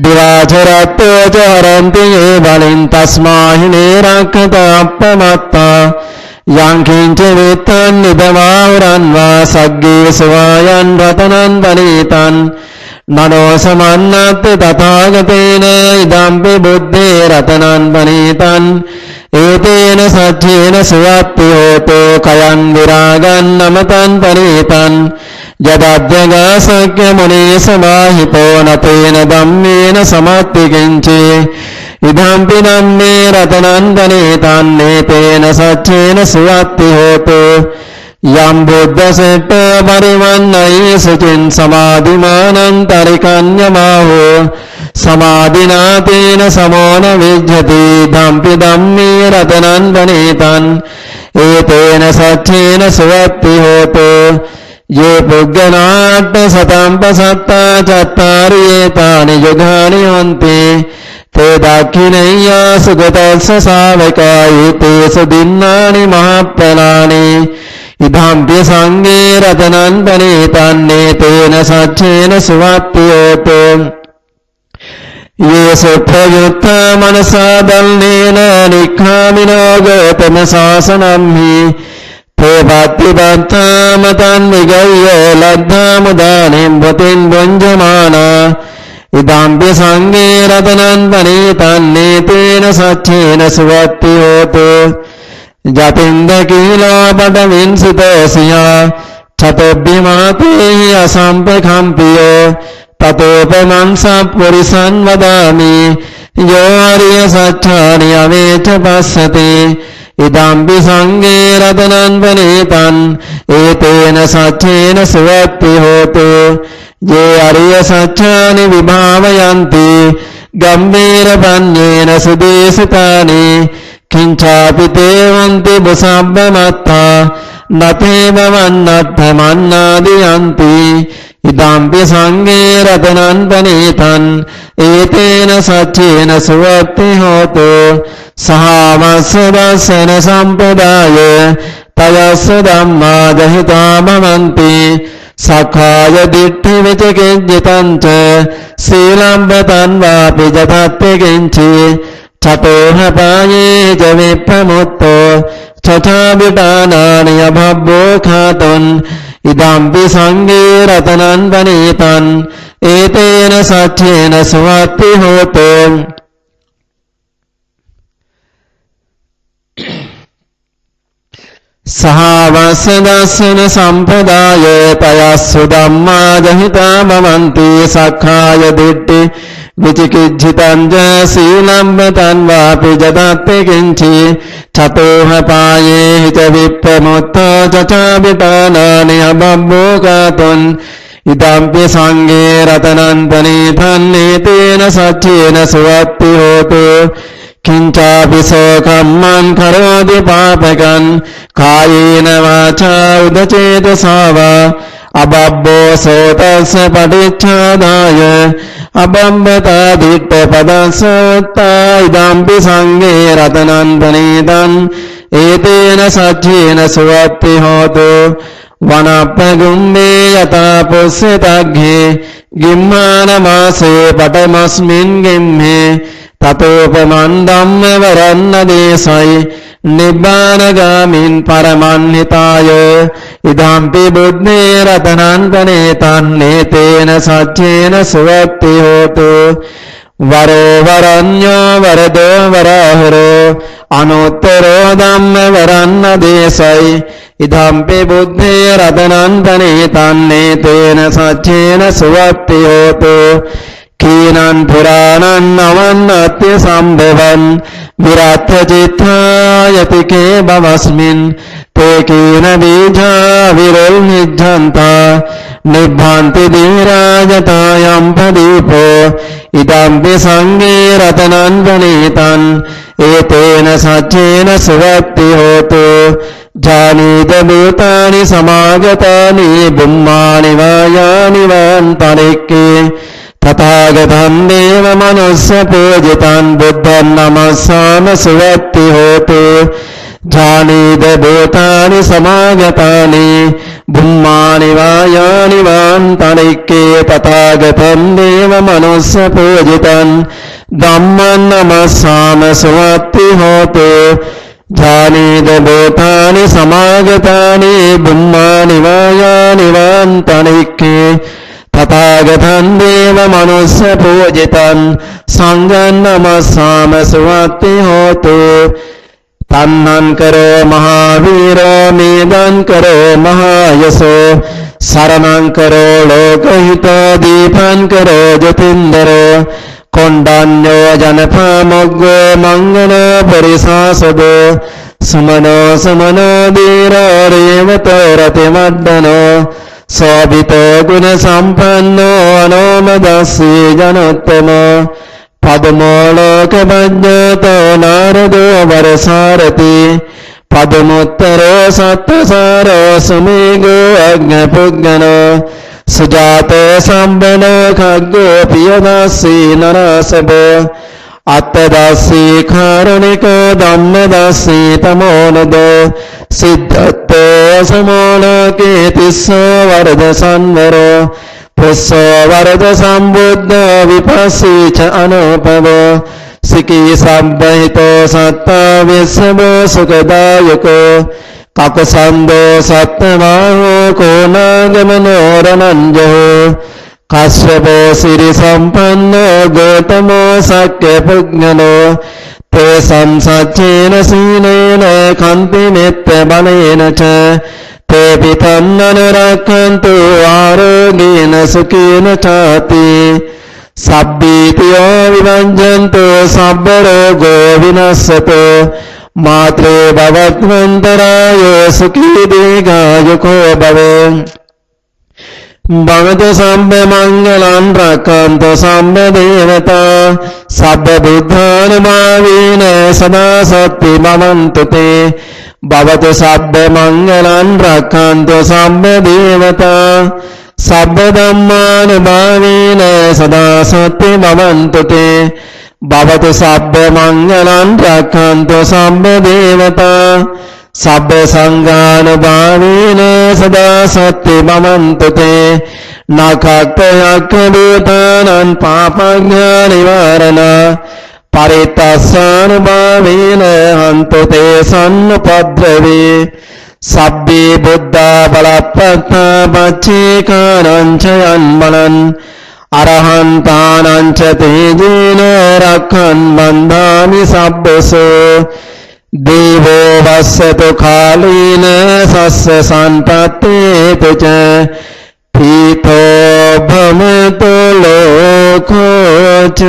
Speaker 2: दिवाचरत्तो च हरन्ति ये बलिं तस्मै निरक्षताप्रमत्ता yang kinci witan nidamauran wa saggi suwayan ratanan panitan nano samannati tathagatena idampi buddhi ratanan panitan etena sajjena suwatti hoto kayan viragan namatan panitan jadadyaga sakya muni samahito natena dhammena samatti kinci idampi dhamme ratanan panitan netena sajjena suwatti hoto yam buddha setta parivannai sucin samadhimanan tarikanyamaho samadhinatena samona vijjati dhampi dhamme ratanan panitan etena sajjena suwatti hoto ye pugganatta satampa chattari etani yugani hanti te dakhinayya sugatalsa savaka ete sudinnani mahapalani idhampi sange ratanan panitan netena sajjena suwatti hoto ye suprayutta manasa dalnena nikhamino gotama sasanam hi te bhatti bhatta matan vigayyo laddha mudanim bhutin bunjamana idampi sange ratanan panitan netena sajjena suwatti hoto jatinda kila padavin sitosya chatobhimate asampekhampiyo tatopamansa purisan vadami yo arya satchani avecha passati idampi sange ratanan panitan etena sajjena suwatti hoto ye arya satchani vibhavayanti gambhira panyena sudesitani kincapi tevanti busabbamatta nate bhavannatta mannadiyanti idampi sange ratanan panitan etena sajjena suwatti hoto sahavasya dassana sampradaya tayasya dhamma jahita bhavanti sakhaya ditti vicikijjitanca silambbatan vapi jatatte kinci chatoha paye javipramutto chachavitanani abhabbo khaton idampi sange ratanan panitan etena sajjena suwatti hoto sahavasya dassana sampradaya tayassu dhamma jahita bhavanti sakhaya ditti vicikijjitanja silambatan vapi jatatte kinci chatoha paye ca vipramutta chachavitanani abhabbo khaton idampi sange ratanan panitan etena sajjena suwatti hoto kincapi sokamman karodi papakan kayena vacha udacetasa va අබබ්බෝ සෝතස්ස පටිච්ඡාදාය අබම්බතා දිට්ඨ පදස්සත්තා ඉදම්පි සංඝේ රතනං පනීතං ඒතේන සච්චේන සුවත්ති හෝතු වනප්පගුම්මේ යතා පුස්සතග්ගේ ගිම්මාන මාසේ පඨමස්මින් ගෙම්මේ තතෝපමන් ධම්ම වරන්න දේසයි නිබ්බානගාමින් පරමන්හිතාය ඉදම්පි බුද්ධේ රතනං පනේතං නේතේන සච්චේන සුවත්ති හෝතු වරෝ වරඤ්ඤෝ වරදෝ වරහරෝ අනුත්තරෝ ධම්ම වරන්න දේසයි ඉදම්පි බුද්ධේ රතනං පනේතං නේතේන සච්චේන සුවත්ති හෝතු කීනං පුරාණං අවන්නත්‍ය සම්භවං විරාත්ථ චිත්තායතිකේ බවස්මින් තේ කීන බීජා විරල් නිජ්ජන්තා නිබ්බාන්ති දීරාජතායම් පදීපෝ ඉදම්පි සංඝේ රතනං පනීතං ඒතේන සච්චේන සුවත්ති හෝතු ජානීත භූතානි සමාගතානි බුම්මානි වායානි වාන් පරික්කේ තථාගතං දේව මනුස්ස පූජිතං බුද්ධං නමස්සාම සුවත්ති හෝතු ජානීත භූතානි සමාගතානි බුම්මානි වායානි වාන් පරික්කේ තථාගතං දේව මනුස්ස පූජිතං ධම්මං නමස්සාම සුවත්ති හෝතු ජානීත භූතානි සමාගතානි බුම්මානි වායානි වාන් පරික්කේ තථාගතං දේව මනුස්ස පූජිතං සංඝං නමස්සාම සුවත්ති හෝතු තන්නං කරෝ මහාවීරෝ මේදං කරෝ මහායසෝ සරණං කරෝ ලෝකහිතෝ දීපං කරෝ ජතින්දරෝ කොණ්ඩඤ්ඤෝ ජනපාමොග්ගෝ මංගලෝ පරිසාසදෝ සමනෝ සමනෝ දීරෝ රේවතෝ රතිමද්දනෝ සෝභිතෝ ගුණ සම්පන්නෝ අනෝමදස්සී ජනොත්තමෝ පදමෝ ලෝක බඤ්ඤතෝ නාරදෝ වරසාරති පදමුත්තරෝ සත්තසාරෝ සමේගෝ අග්නපුග්ගනෝ සුජාතෝ සම්බනෝ khග්ගෝ පියදස්සී නරසබෝ අත්තදස්සී කාරණිකෝ ධම්මදස්සී තමෝනදෝ සිද්ධත්තෝ සමෝලකේ තිස්සෝ වරද සංවරෝ පුස්සෝ වරද සම්බුද්ධෝ විපස්සී ච අනෝපවෝ සිකී සම්බහිතෝ සත්තා විස්සමෝ සුඛදායකෝ කකසන්දෝ සත්තවාහෝ කෝනාගමනෝ රණංජෝ කස්සපෝ සිරි සම්පන්නෝ ගෝතමෝ සක්්‍ය පුග්ගනෝ තේ සංසච්චේන සීනේන කන්ති මෙත්ත බලේන ච තේ පිතන්නන රක්ඛන්තු ආරෝගේන සුඛේන චාති සබ්බීතියෝ විවංජන්තු සබ්බ රෝගෝ විනස්සතෝ මාත්‍රේ භවත්වන්තරායෝ සුඛී දීඝායුකෝ භවේ භවතු සම්බ මංගලං රක්ඛන්තු සම්බ දේවතා සබ්බ බුද්ධානුභාවේන සදා සත්‍ති භවන්තු තේ භවතු සබ්බ මංගලං රක්ඛන්තු සම්බ දේවතා සබ්බ ධම්මානුභාවේන සදා සත්‍ති භවන්තු තේ භවතු සබ්බ මංගලං රක්ඛන්තු සම්බ දේවතා සබ්බ සංඝානුභාවේන සදා සත්‍ති භවන්තු තේ නඛක්ඛයක් දූතානං පාපඥා නිවාරණ පරිත්තස්සානුභාවේන හන්තු තේ සම්පද්‍රවේ සබ්බේ බුද්ධා බලප්පත්තා පච්චේකානං චයන් බලං අරහන්තානං ච තේජේන රක්ඛන් බන්ධාමි සබ්බසෝ දේවෝ වස්සතු කාලීන සස්ස සම්පත්තේතු ච පීතෝ භමතු ලෝකෝ ච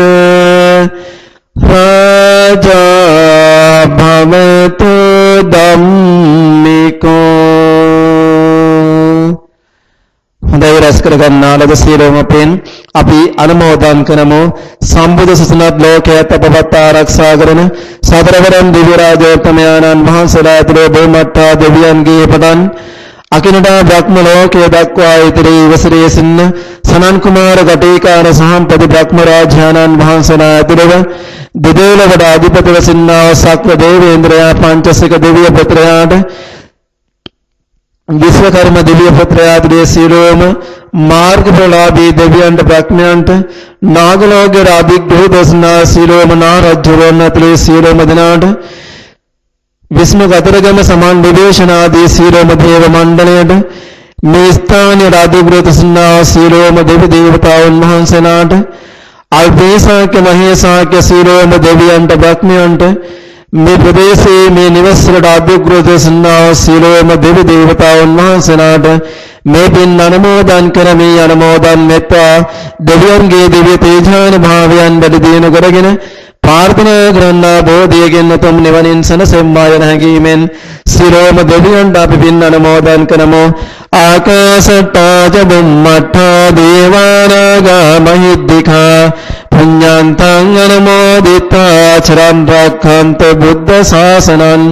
Speaker 2: රාජා භමතු ධම්මිකෝ හොඳයි රස කරගන්නා ලද සියලුම පින් අපි අනුමෝදන් කරමු සම්බුදු සසුනත් ලෝකයට අපවත් ආරක්ෂා කරන සතරවරන් දිව්‍ය රාජෝත්තමයන්න් වහන්සේලා තුළ බොමත්තා දෙවියන්ගේ පදන් අකිනඩා බ්‍රහ්ම ලෝකයේ දක්වා ඉදිරි ඉවසරේ සින්න සනන් කුමාර ගටේකාර සහම්පති බ්‍රහ්ම රාජානන් වහන්සේලා ඇතුළව දෙදෙව්ලොවට අධිපතිව සින්නා සක්‍ර දේවේන්ද්‍රයා පංචසික දෙවිය පුත්‍රයාට විශ්වකර්ම දෙවිය පුත්‍රයාගේ සියලුම මාර්ගඵලලාභී දෙවියන්ට බ්‍රහ්මයන්ට නාගලෝකයේ අභිග්‍රහ දසනා සියලුම නාරජ්‍යවරුන් ඇතුළේ සියලුම දෙනාට විස්ම ගතරගම සමාන් විවේශනාදී සියලුම දේව මණ්ඩලයට මේ ස්ථානයේ අධිග්‍රහ දසනා සියලුම දෙවි දේවතාවුන් වහන්සේලාට අල්පේසාක්‍ය මහේසාක්‍ය සියලුම දෙවියන්ට බ්‍රහ්මයන්ට මේ ප්‍රදේශයේ මේ නිවසට අධිග්‍රහ දසනා සියලුම දෙවි දේවතාවුන් වහන්සේලාට මේ පින් අනුමෝදන් කරමි අනුමෝදන් මෙත්තා දෙවියන්ගේ දිව්‍ය තේජාන භාවයන් වැඩි දියුණු කරගෙන ප්‍රාර්ථනා කරන්නා බෝධියකින් උතුම් නිවනින් සැනසෙම්මා යන හැඟීමෙන් සියලුම දෙවියන්ට අපි පින් අනුමෝදන් කරමු ආකාශට්ටා ච බුම්මට්ටා දේවානාගා මහිද්దికා පුඤ්ඤාන්තං අනුමෝදිතා චරන් රක්ඛන්තු බුද්ධ ශාසනං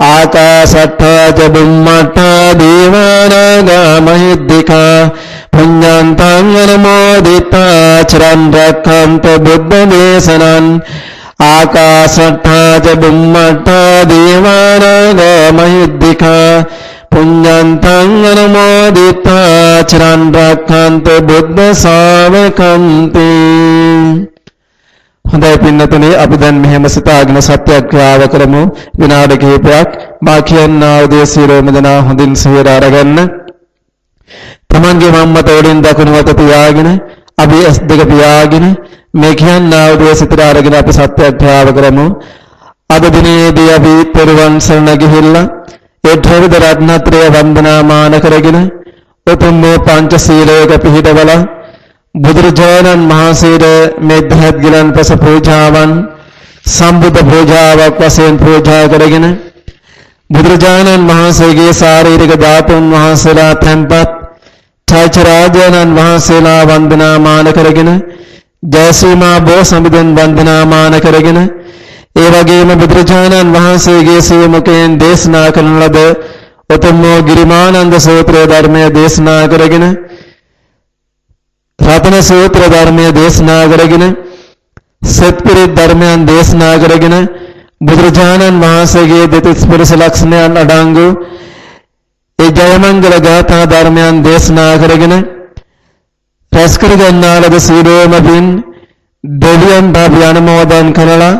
Speaker 2: ආකාශට්ටා ච බුම්මට්ටා දේවානාගා මහිද්దికා පුඤ්ඤාන්තං අනුමෝදිතා චරන් රක්ඛන්තු බුද්ධ දේශනං ආකාශට්ටා ච බුම්මට්ටා දේවානාගා මහිද්దికා පුඤ්ඤාන්තං අනුමෝදිතා චරන් රක්ඛන්තු බුද්ධ ශාවකන්ති. හොඳයි පින්නතුනි, අපි දැන් මෙහෙම සිතාගෙන සත්‍යක්‍රියාව කරමු. විනාඩි කිහිපයක් මා කියන්නා උදේ සියලුම දෙනා හොඳින් සිහියට අරගන්න. තමන්ගේ මම්මත වලින් දකුණු අත පියාගෙන අපි S2 පියාගෙන මේ කියන්නා උදේ සිතට අරගෙන අපි සත්‍යක්‍රියාව කරමු. අද දිනේදී අපි පෙරවන් සරණ ගිහිල්ලා ඒ ත්‍රිවිධ රත්නත්‍රය වන්දනාමාන කරගෙන උතුම් පංචශීලයක පිහිටවලා බුදුරජාණන් වහන්සේට මේ දහත් ගිලන් පස පූජාවන් සම්බුද්ධ පූජාවක් වශයෙන් පූජා කරගෙන බුදුරජාණන් වහන්සේගේ ශාරීරික ධාතුන් වහන්සේලා තැන්පත් චෛත්‍යරාජානන් වහන්සේලා වන්දනාමාන කරගෙන ජයසීමා බෝ සමිඳුන් වන්දනාමාන කරගෙන ඒ වගේම බුදුරජාණන් වහන්සේගේ සියමුකෙන් දේශනා කරන ලද උතුම් ගිරිමානන්ද සූත්‍ර ධර්මය දේශනා කරගෙන රතන සූත්‍ර ධර්මය දේශනා කරගෙන සත්පුරුෂ ධර්මයන් දේශනා කරගෙන බුදුරජාණන් වහන්සේගේ දෙතිස් පුරුෂ ලක්ෂණයන් අඩංගු ඒ ජයමංගල ගාථා ධර්මයන් දේශනා කරගෙන රැස් කර ගන්නා ලද සීලෝම පින් දෙවියන් අපි අනුමෝදන් කරලා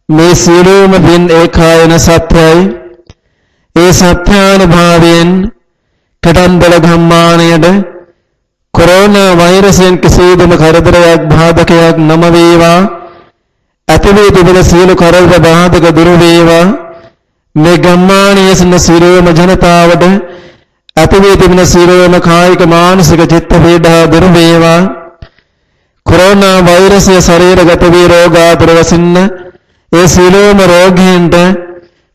Speaker 2: මේ සීලෝම පින් ඒකායන සත්‍යයි. ඒ සත්‍යානුභාවයෙන් කටන්දල ගම්මානයට කොරෝනා වෛරසයෙන් කිසිදුම කරදරයක් බාධකයක් නොම වේවා. ඇතිවී තිබෙන සියලු කරදර බාධක දුරු වේවා. මේ ගම්මානයේ සිටින සියලුම ජනතාවට ඇතිවී තිබෙන සියලුම කායික මානසික චිත්ත පීඩා දුරු වේවා. කොරෝනා වෛරසය ශරීරගත වී රෝගාතුර වසින්න ඒ සියලුම රෝගීන්ට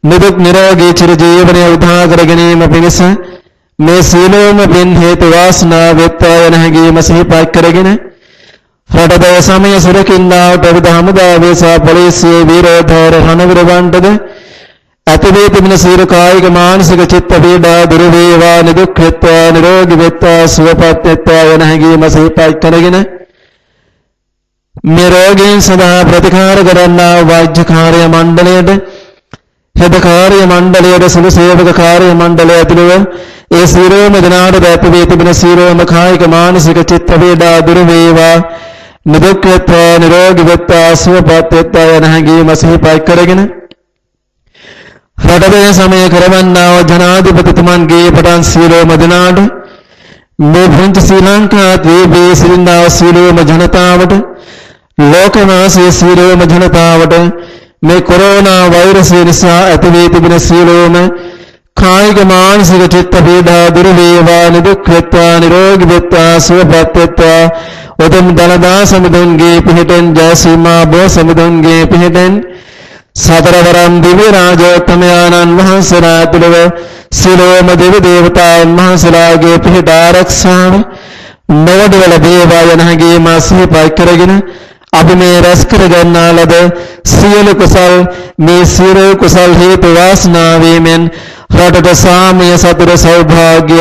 Speaker 2: නිදුක් නිරෝගී චිර ජීවනය උදා කර ගැනීම පිණිස මේ සියලුම පින් හේතු වාසනා වෙත්වා යන හැඟීම සිහිපත් කරගෙන රටේ සමය සුරකින්නා ප්‍රවිධ හමුදාවේ සහ පොලිසියේ විරෝධවර රණවිරවන්ටද ඇතිවී තිබෙන සියලු කායික මානසික චිත්ත පීඩා දුරු වේවා. නිදුක් වෙත්වා නිරෝගී වෙත්වා සුවපත් වෙත්වා යන හැඟීම සිහිපත් කරගෙන මේ රෝගීන් සඳහා ප්‍රතිකාර කරන්නා වෛද්‍ය කාර්ය මණ්ඩලයට හෙද කාර්ය මණ්ඩලයට සුළු සේවක කාර්ය මණ්ඩලය ඇතුළුව ඒ සියලුම දෙනාට ඇතිවී තිබෙන සියලුම කායික මානසික චිත්ත පීඩා දුරු වේවා. නිදුක් වෙත්වා නිරෝගී වෙත්වා සුවපත් වෙත්වා යන හැඟීම සිහිපත් කරගෙන රටේ සමය කරවන්නා ජනාධිපතිතුමන්ගේ පටන් සියලුම දෙනාට මේ පුංචි ශ්‍රී ලංකා ද්වීපයේ සිටිනා සියලුම ජනතාවට ලෝකවාසී සියලුම ජනතාවට මේ කොරෝනා වෛරසය නිසා ඇතිවී තිබෙන සියලුම කායික මානසික චිත්ත පීඩා දුරු වේවා. නිදුක් වෙත්වා නිරෝගී වෙත්වා සුවපත් වෙත්වා. උතුම් දලදා සමිඳුන්ගේ පිහිටෙන් ජයසීමා බෝ සමිඳුන්ගේ පිහිටෙන් සතරවරම් දිව්‍ය රාජෝත්තමයන්න් වහන්සේලා ඇතුළව සියලුම දෙවි දේවතාවුන් වහන්සේලාගේ පිහිට ආරක්ෂාව නොවැඩවල දේවා යන හැඟීම සිහිපත් කරගෙන අපි මේ රැස් කර ගන්නා ලද සියලු කුසල් මේ සියලු කුසල් හේතු වාසනා වීමෙන් රටට සාමය සතුට සෞභාග්‍ය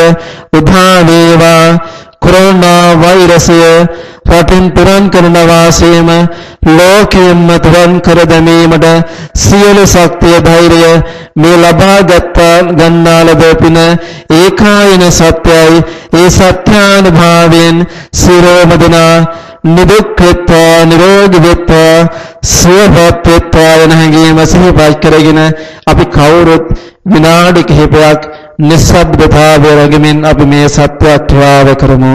Speaker 2: උදා වේවා. කොරෝනා වෛරසය රටින් තුරන් කරන වාසයම ලෝකයෙන්ම තුරන් කර දැමීමට සියලු ශක්තිය ධෛර්යය මේ ලබාගත් ගන්නා ලද පින ඒකායන සත්‍යයි. ඒ සත්‍යානුභාවයෙන් සියලුම දෙනා නිදුක් වෙත්වා නිරෝගී වෙත්වා සුවපත් වෙත්වා යන හැඟීම සිහිපත් කරගෙන අපි කවුරුත් විනාඩි කිහිපයක් නිස්සබ්දතාවය රැකගෙන අපි මේ සත්‍යත්වාව කරමු.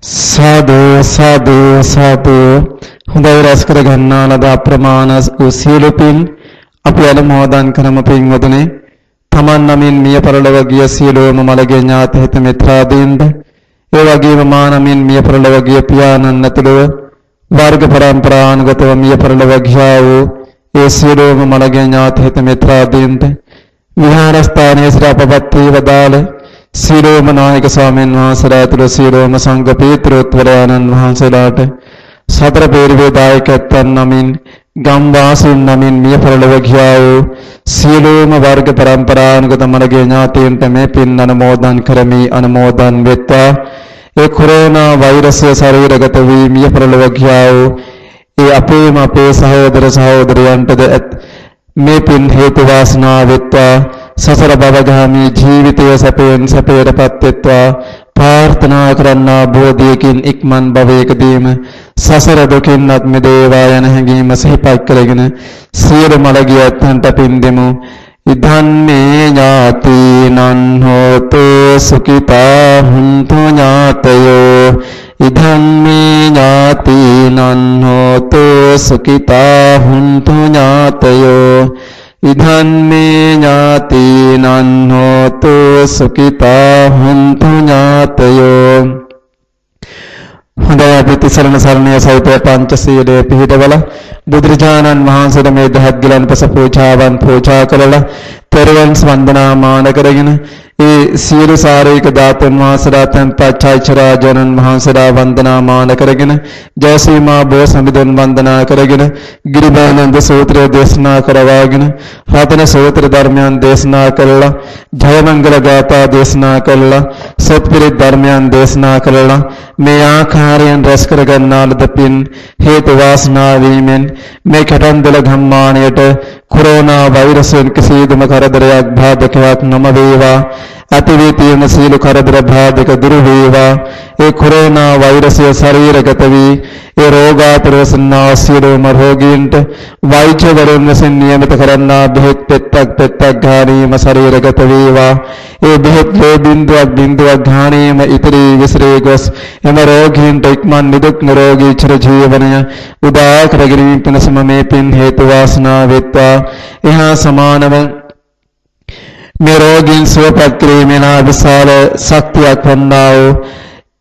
Speaker 2: සාදු සාදු සාදු. හොඳයි රස කර ගන්නා ලද අප්‍රමාණ වූ සියලු පින් අපි අනුමෝදන් කරමු. පින්වතුනි, තමන් නමින් මිය පරලොව ගිය සියලුම මළගේ ඥාති හිත මිත්‍රාදීන්ද, ඒ වගේම මා නමින් මිය පරලොව ගිය පියාණන් ඇතුළුව වර්ග පරම්පරානුගතව මිය පරලොව ගියා වූ ඒ සියලුම මළගේ ඥාති හිත මිත්‍රාදීන්ද, විහාරස්ථානයේ සිට අපවත් වී වදාළ සියලුම නායක ස්වාමීන් වහන්සේලා ඇතුළු සියලුම සංඝ පීත්‍රෝත්වරයන්න් වහන්සේලාට සතර පෙරවේ දායකයන් නමින් ගම් වාසීන් නමින් මිය පරලොව ගියා වූ සියලුම වර්ග පරම්පරානුගත මළගේ ඥාතීන්ට මේ පින් අනුමෝදන් කරමි. අනුමෝදන් වෙත්වා. ඒ කොරෝනා වෛරසය ශරීරගත වී මිය පරලොව ගියා වූ ඒ අපේ සහෝදර සහෝදරයන්ටද මේ පින් හේතු වාසනා වෙත්වා. සසර භවගාමී ජීවිතය සැපයෙන් සැපයටපත් වෙත්වා. ප්‍රාර්ථනා කරන්නා බෝධියකින් ඉක්මන් භවයකදීම සසර දුකින්වත් මිදේවා යන හැඟීම සිහිපත් කරගෙන සියලු මළගිය ඇත්තන්ට පින් දෙමු. ඉදන්නේ ඥාතිනං හෝතු සුඛිතා හුන්තු ඥාතයෝ. ඉදන්නේ ඥාතිනං හෝතු සුඛිතා හුන්තු ඥාතයෝ. ඉදන්නේ ඥාතිනං හෝතු සුඛිතා හුන්තු ඥාතයෝ. හොඳයි, අපි තිසරණ සරණිය සහිත පංචශීලයේ පිහිටවල බුදුරජාණන් වහන්සේට මේ දහත් ගිලන්පස පූජාවන් පූජා කළා. පෙරවන් වන්දනාමාන කරගෙන ඒ සියලු සාරීක ධාතුන් වහන්සේලා තෙන්පත් චෛත්‍යරාජානන් වහන්සේලා වන්දනාමාන කරගෙන ජයසීමා බෝසමිඳුන් වන්දනා කරගෙන ගිරිබානන්ද සූත්‍රය දේශනා කරවාගෙන රතන සූත්‍ර ධර්මයන් දේශනා කළා. ජයමංගල ගාථා දේශනා කළා. සත්පුරිත් ධර්මයන් දේශනා කළා. මේ ආකාරයෙන් රැස් කර ගන්නා ලද පින් හේතු වාසනා වීමෙන් මේ කටන්දල ගම්මානයට කොරෝනා වෛරසයෙන් කිසිදුම කරදරයක් බාධකයක් නොම වේවා. අතිවී තියෙන සියලු කරදර බාධක දුරු වේවා. ඒ කොරෝනා වෛරසය ශරීරගත වී ඒ රෝගාතුරසන්නා සියලුම රෝගීන්ට වෛද්‍යවරුන් විසින් නියමිත කරන්නා බෙහෙත් පෙත්තක් ගානීම ශරීරගත වේවා. ඒ බෙහෙත් බින්දුවක් ගානීම ඉතිරි විසිරී ගොස් එම රෝගීන්ට ඉක්මන් නිදුක් නිරෝගී චිර ජීවනය උදා කර ගැනීම පිණිසම මේ පින් හේතු වාසනා වෙත්වා. එහා සමානව මේ රෝගීන් සුවපත් කිරීමේ විශාල ශක්තියක් වන්නා වූ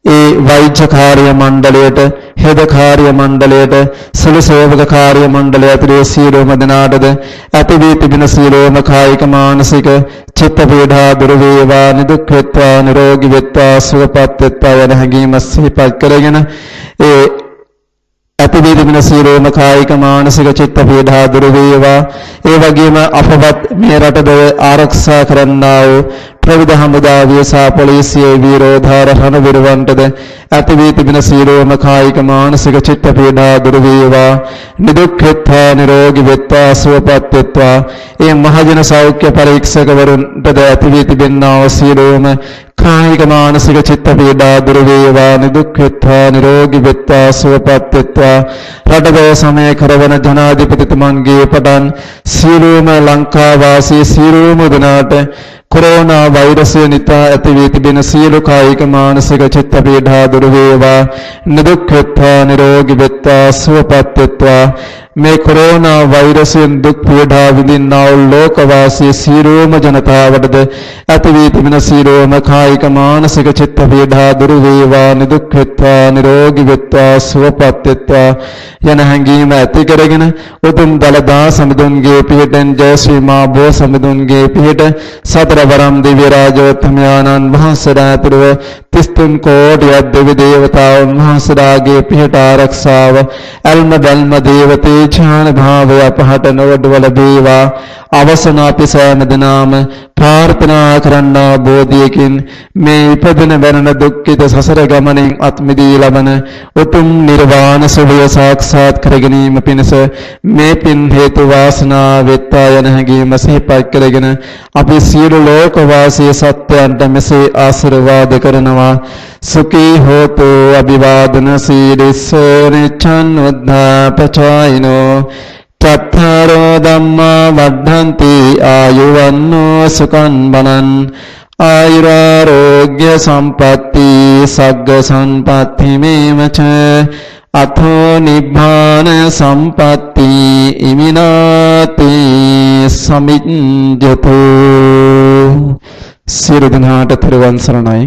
Speaker 2: ඒ වෛද්‍ය කාර්ය මණ්ඩලයට, හෙද කාර්ය මණ්ඩලයට, සුළු සේවක කාර්ය මණ්ඩලය ඇතුළේ සියලුම දෙනාටද ඇති වී තිබෙන සියලුම කායික මානසික චිත්ත පීඩා දුරු වේවා. නිදුක් වෙත්වා, නිරෝගී වෙත්වා, සුවපත් වෙත්වා යන හැඟීම සිහිපත් කරගෙන ඒ ඇතිවී තිබෙන සියලුම කායික මානසික චිත්ත පීඩා දුරු වේවා. ඒ වගේම අපවත් මේ රටද ආරක්ෂා කරන්නා වූ ප්‍රවිධ හමුදාවිය සහ පොලිසියේ වීරෝධාර රණවිරුවන්ටද ඇතිවී තිබෙන සියලුම කායික මානසික චිත්ත පීඩා දුරු වේවා. නිදුක් වෙත්වා, නිරෝගී වෙත්වා, සුවපත් වෙත්වා. ඒ මහජන සෞඛ්‍ය පරීක්ෂකවරුන්ටද ඇතිවී තිබෙනා වූ සියලුම කායික මානසික චිත්ත පීඩා දුරු වේවා. නිදුක් වෙත්වා, නිරෝගී වෙත්වා, සුවපත් වෙත්වා. රටේ සමය කරවන ජනාධිපතිතුමන්ගේ පටන් සියලුම ලංකා වාසී සියලුම දෙනාට කොරෝනා වෛරසය නිතා ඇතිවී තිබෙන සියලු කායික මානසික චිත්ත පීඩා දුරු වේවා. නිදුක් වෙත්වා, නිරෝගී වෙත්වා, සුවපත් වෙත්වා. මේ කොරෝනා වෛරසයෙන් දුක් පීඩා විඳින්නා වූ ලෝකවාසී සියලුම ජනතාවටද ඇතිවී තිබෙන සියලුම කායික මානසික චිත්ත පීඩා දුරු වේවා. නිදුක් වෙත්වා, නිරෝගී වෙත්වා, සුවපත් වෙත්වා යන හැඟීම ඇති කරගෙන උතුම් දළදා සමිඳුන්ගේ පිහිටෙන් ජයශ්‍රී මා බෝ සමිඳුන්ගේ පිහිට සතර වරම් දිව්‍ය රාජෝත්තමයන්න් වහන්සේලා ඇතුළුව 33 කෝටියක් දෙවි දේවතාවුන් වහන්සේලාගේ පිහිට ආරක්ෂාව අල්ම බල්ම දේවතේ ඥාන භාවය අපහට නොවඩවල වේවා. අවසන අපි සෑම දිනම ප්‍රාර්ථනා කරන්නා බෝධියකින් මේ ඉපදෙන බැනන දුක්ඛිත සසර ගමනින් අත් මිදී ලබන උතුම් නිර්වාණ සුවය සාක්ෂාත් කර ගැනීම පිණිස මේ පින් හේතු වාසනා වෙත්වා යන හැඟීම සිහිපත් කරගෙන අපි සියලු ලෝක වාසී සත්‍යයන්ට මෙසේ ආශිර්වාද කරනවා. සුඛී හෝතු අභිවාදන සීලිස්ස නිච්ඡන් උද්ධාපචායිනෝ චත්තාරෝ ධම්මා වද්ධන්ති ආයුවන්නෝ සුඛං බලං ආයුරාෝග්‍ය සම්පatti සග්ග සම්පatti මේවච අතෝ නිබ්බාන සම්පatti ඉමිනාති සමිඤ්ඤතු. සියලු දෙනාට තෙරුවන් සරණයි.